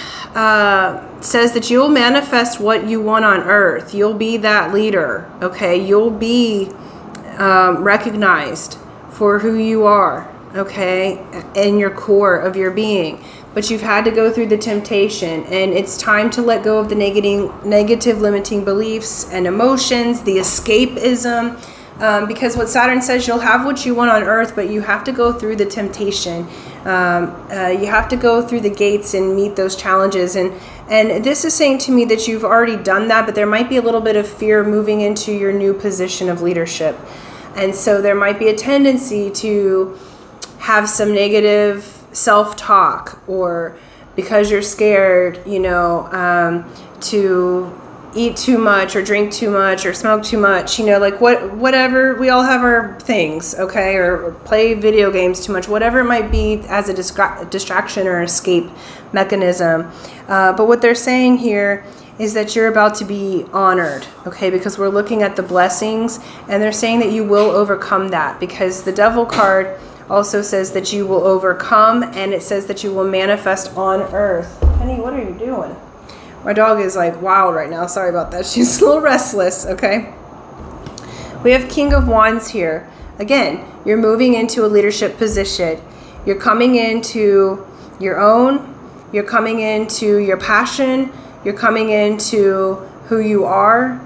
says that you'll manifest what you want on earth. You'll be that leader, okay? You'll be recognized for who you are, okay, in your core of your being. But you've had to go through the temptation, and it's time to let go of the negative limiting beliefs and emotions, the escapism, because what Saturn says, you'll have what you want on earth, but you have to go through the temptation. You have to go through the gates and meet those challenges. And this is saying to me that you've already done that, but there might be a little bit of fear moving into your new position of leadership. And so there might be a tendency to have some negative self-talk, or because you're scared, you know, to eat too much or drink too much or smoke too much, you know, like whatever, we all have our things, okay, or play video games too much, whatever it might be as a distraction or escape mechanism. But what they're saying here is that you're about to be honored, okay, because we're looking at the blessings, and they're saying that you will overcome that, because the Devil card also says that you will overcome, and it says that you will manifest on earth. Honey, what are you doing? My dog is like wild right now. Sorry about that. She's a little restless, okay? We have King of Wands here. Again, you're moving into a leadership position. You're coming into your own. You're coming into your passion. You're coming into who you are.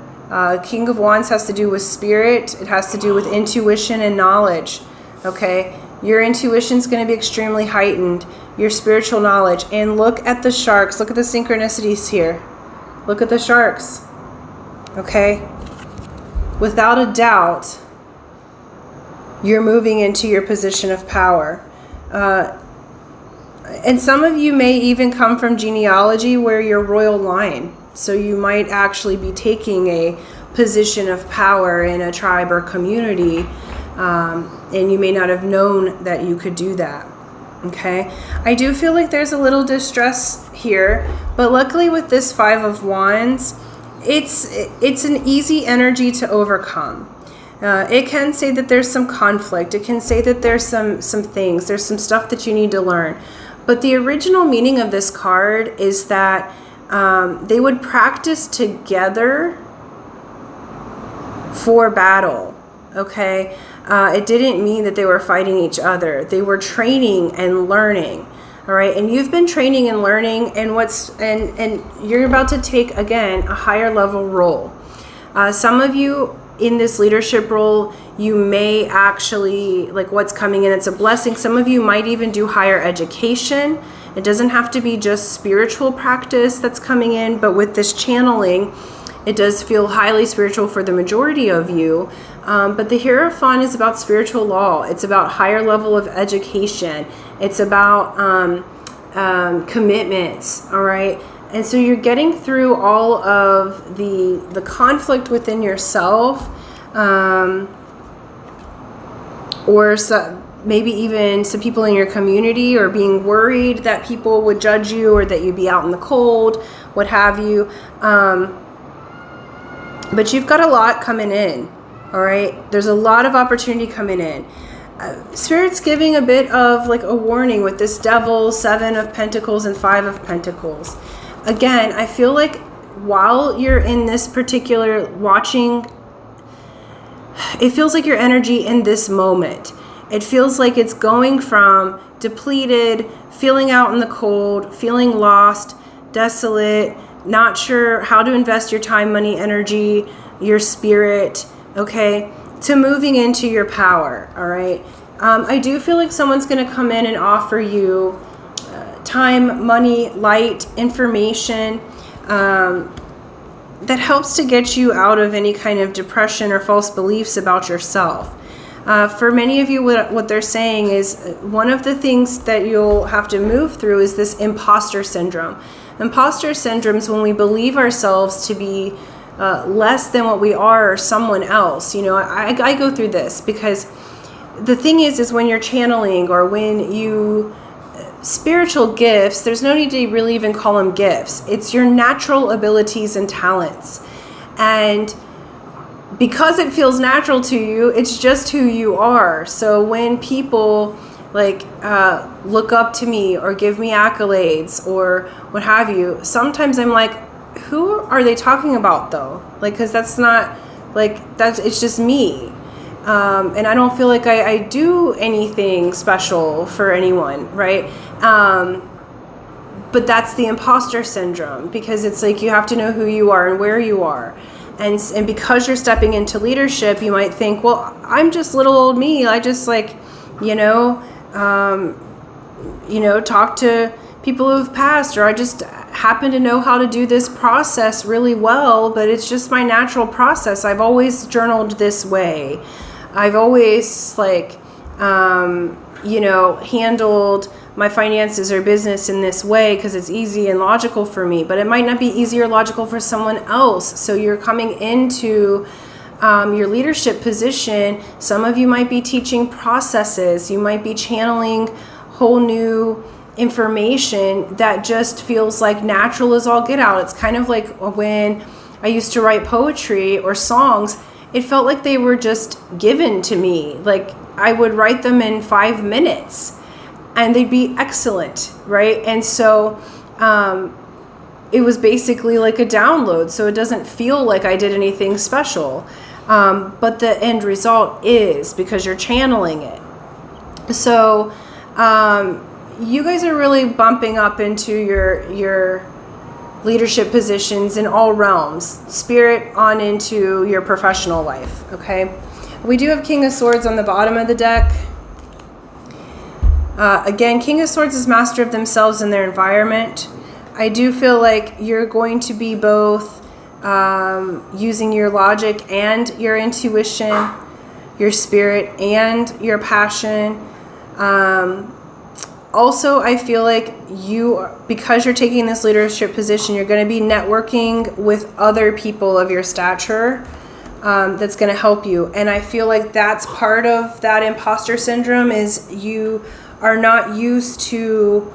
King of Wands has to do with spirit. It has to do with intuition and knowledge, okay? Your intuition is going to be extremely heightened. Your spiritual knowledge. And look at the sharks. Look at the synchronicities here. Look at the sharks. Okay? Without a doubt, you're moving into your position of power. And some of you may even come from genealogy where you're royal line. So you might actually be taking a position of power in a tribe or community. And you may not have known that you could do that. Okay, I do feel like there's a little distress here, but luckily with this Five of Wands, it's an easy energy to overcome. It can say that there's some conflict. It can say that there's some things. There's some stuff that you need to learn. But the original meaning of this card is that they would practice together for battle. Okay. It didn't mean that they were fighting each other. They were training and learning. All right. And you've been training and learning, and and you're about to take, again, a higher level role. Some of you in this leadership role, you may actually, like what's coming in, it's a blessing. Some of you might even do higher education. It doesn't have to be just spiritual practice that's coming in, but with this channeling, it does feel highly spiritual for the majority of you. But the Hierophant is about spiritual law. It's about higher level of education. It's about commitments, all right? And so you're getting through all of the conflict within yourself, or maybe even some people in your community, or being worried that people would judge you or that you'd be out in the cold, what have you. But you've got a lot coming in, all right? There's a lot of opportunity coming in. Spirit's giving a bit of like a warning with this Devil, 7 of Pentacles and 5 of Pentacles. Again, I feel like while you're in this particular watching, it feels like your energy in this moment, it feels like it's going from depleted, feeling out in the cold, feeling lost, desolate, not sure how to invest your time, money, energy, your spirit, okay, to moving into your power, all right? I do feel like someone's going to come in and offer you time, money, light, information that helps to get you out of any kind of depression or false beliefs about yourself. For many of you, what they're saying is one of the things that you'll have to move through is this imposter syndrome. Imposter syndrome is when we believe ourselves to be less than what we are or someone else. You know, I go through this because the thing is when you're channeling or when you spiritual gifts, there's no need to really even call them gifts. It's your natural abilities and talents. And because it feels natural to you, it's just who you are. So when people like look up to me or give me accolades or what have you, sometimes I'm like, who are they talking about though? Like, because that's not like, it's just me. And I don't feel like I do anything special for anyone, right? But that's the imposter syndrome, because it's like you have to know who you are and where you are. And because you're stepping into leadership, you might think, well, I'm just little old me. I just like, talk to people who've passed, or I just happen to know how to do this process really well, but it's just my natural process. I've always journaled this way. I've always handled my finances or business in this way because it's easy and logical for me, but it might not be easy or logical for someone else. So you're coming into your leadership position. Some of you might be teaching processes. You might be channeling whole new information that just feels like natural as all get out. It's kind of like when I used to write poetry or songs, it felt like they were just given to me. Like I would write them in 5 minutes and they'd be excellent, right? And so it was basically like a download, so it doesn't feel like I did anything special. But the end result is, because you're channeling it. So you guys are really bumping up into your leadership positions in all realms, spirit on into your professional life, okay? We do have King of Swords on the bottom of the deck. Again, King of Swords is master of themselves and their environment. I do feel like you're going to be both using your logic and your intuition, your spirit and your passion. Also, I feel like because you're taking this leadership position, you're going to be networking with other people of your stature. That's going to help you. And I feel like that's part of that imposter syndrome, is you are not used to,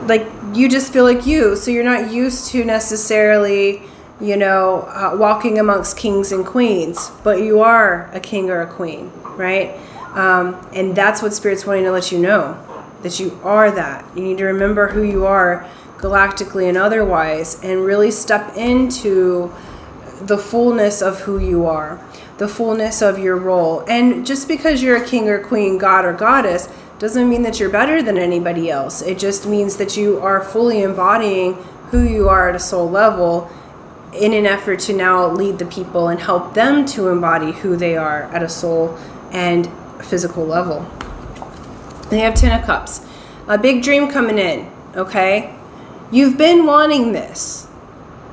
like, you just feel like you. So you're not used to necessarily, walking amongst kings and queens, but you are a king or a queen, right? And that's what Spirit's wanting to let you know, that you are that. You need to remember who you are galactically and otherwise, and really step into the fullness of who you are, the fullness of your role. And just because you're a king or queen, god or goddess, doesn't mean that you're better than anybody else. It just means that you are fully embodying who you are at a soul level in an effort to now lead the people and help them to embody who they are at a soul and physical level. And you have 10 of Cups. A big dream coming in, okay? You've been wanting this.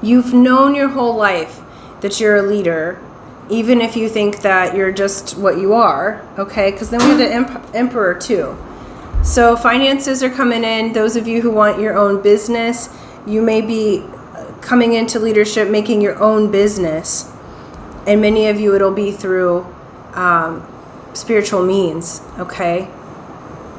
You've known your whole life that you're a leader, even if you think that you're just what you are, okay? Because then we have the Emperor too. So finances are coming in. Those of you who want your own business, you may be coming into leadership, making your own business. And many of you, it'll be through spiritual means, okay?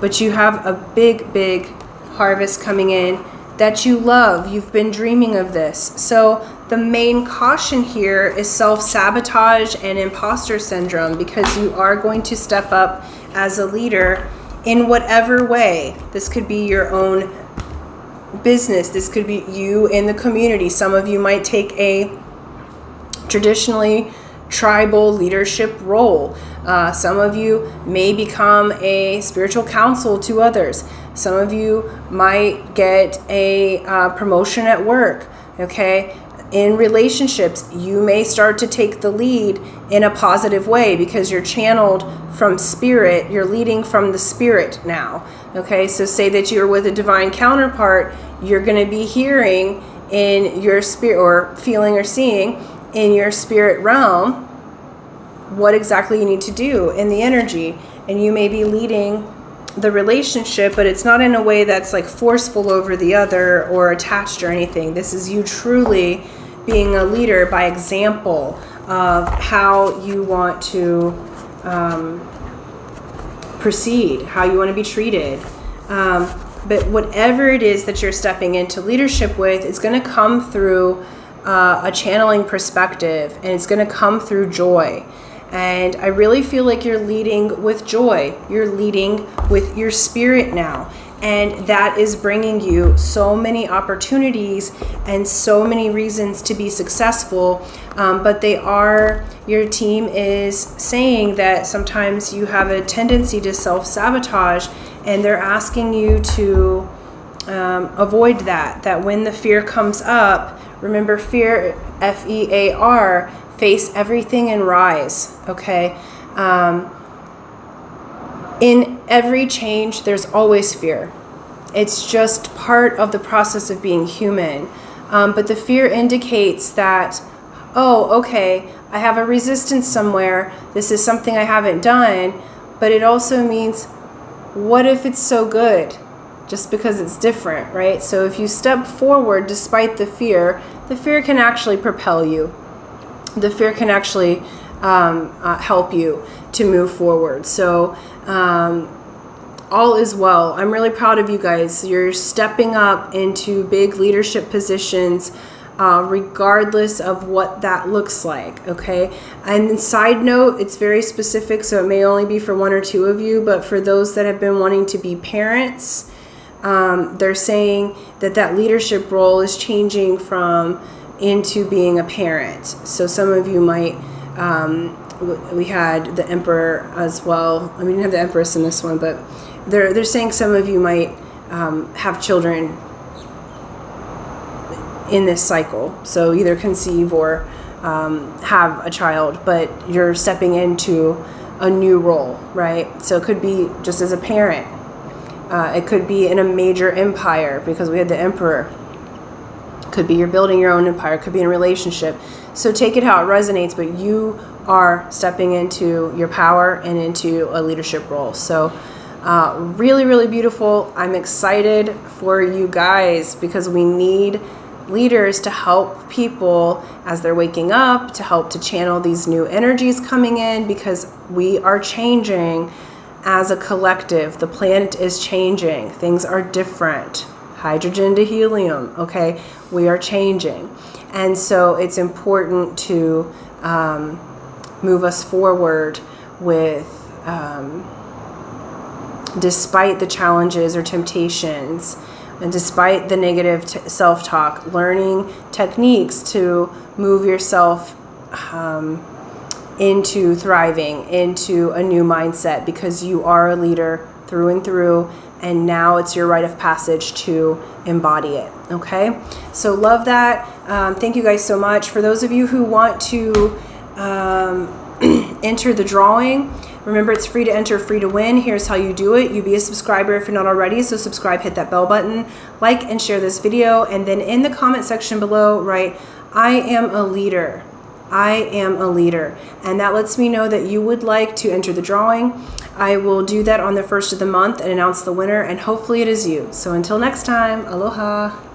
But you have a big, big harvest coming in that you love. You've been dreaming of this. So the main caution here is self-sabotage and imposter syndrome, because you are going to step up as a leader in whatever way. This could be your own business. This could be you in the community. Some of you might take a traditionally tribal leadership role. Some of you may become a spiritual counsel to others. Some of you might get a promotion at work, okay? In relationships, you may start to take the lead in a positive way because you're channeled from spirit. You're leading from the spirit now, okay? So say that you're with a divine counterpart, you're going to be hearing in your spirit, or feeling or seeing in your spirit realm what exactly you need to do in the energy. And you may be leading the relationship, but it's not in a way that's like forceful over the other or attached or anything. This is you truly being a leader by example of how you want to proceed, how you want to be treated. But whatever it is that you're stepping into leadership with, it's going to come through a channeling perspective, and it's going to come through joy. And I really feel like you're leading with joy. You're leading with your spirit now. And that is bringing you so many opportunities and so many reasons to be successful. But your team is saying that sometimes you have a tendency to self-sabotage, and they're asking you to avoid that. That when the fear comes up, remember fear, F-E-A-R, face everything and rise, okay? In every change, there's always fear. It's just part of the process of being human. But the fear indicates that, oh, okay, I have a resistance somewhere. This is something I haven't done. But it also means, what if it's so good? Just because it's different, right? So if you step forward despite the fear can actually propel you. The fear can actually help you to move forward. So all is well. I'm really proud of you guys. You're stepping up into big leadership positions, regardless of what that looks like, okay? And side note, it's very specific, so it may only be for one or two of you, but for those that have been wanting to be parents, they're saying that leadership role is changing into being a parent. So some of you might, we had the Emperor as well. We didn't have the Empress in this one, but they're saying some of you might have children in this cycle. So either conceive or have a child, but you're stepping into a new role, right? So it could be just as a parent. It could be in a major empire, because we had the Emperor. Could be you're building your own empire. Could be in a relationship. So take it how it resonates, but you are stepping into your power and into a leadership role. So really, really beautiful. I'm excited for you guys, because we need leaders to help people as they're waking up, to help to channel these new energies coming in, because we are changing as a collective. The planet is changing. Things are different. Hydrogen to helium, okay? We are changing. And so it's important to move us forward with, despite the challenges or temptations, and despite the negative self-talk, learning techniques to move yourself into thriving, into a new mindset, because you are a leader through and through. And now it's your rite of passage to embody it, okay? So love that. Thank you guys so much. For those of you who want to enter the drawing, remember it's free to enter, free to win. Here's how you do it. You be a subscriber if you're not already. So subscribe, hit that bell button, like and share this video. And then in the comment section below, write, I am a leader. I am a leader. And that lets me know that you would like to enter the drawing. I will do that on the first of the month and announce the winner, and hopefully it is you. So until next time, aloha.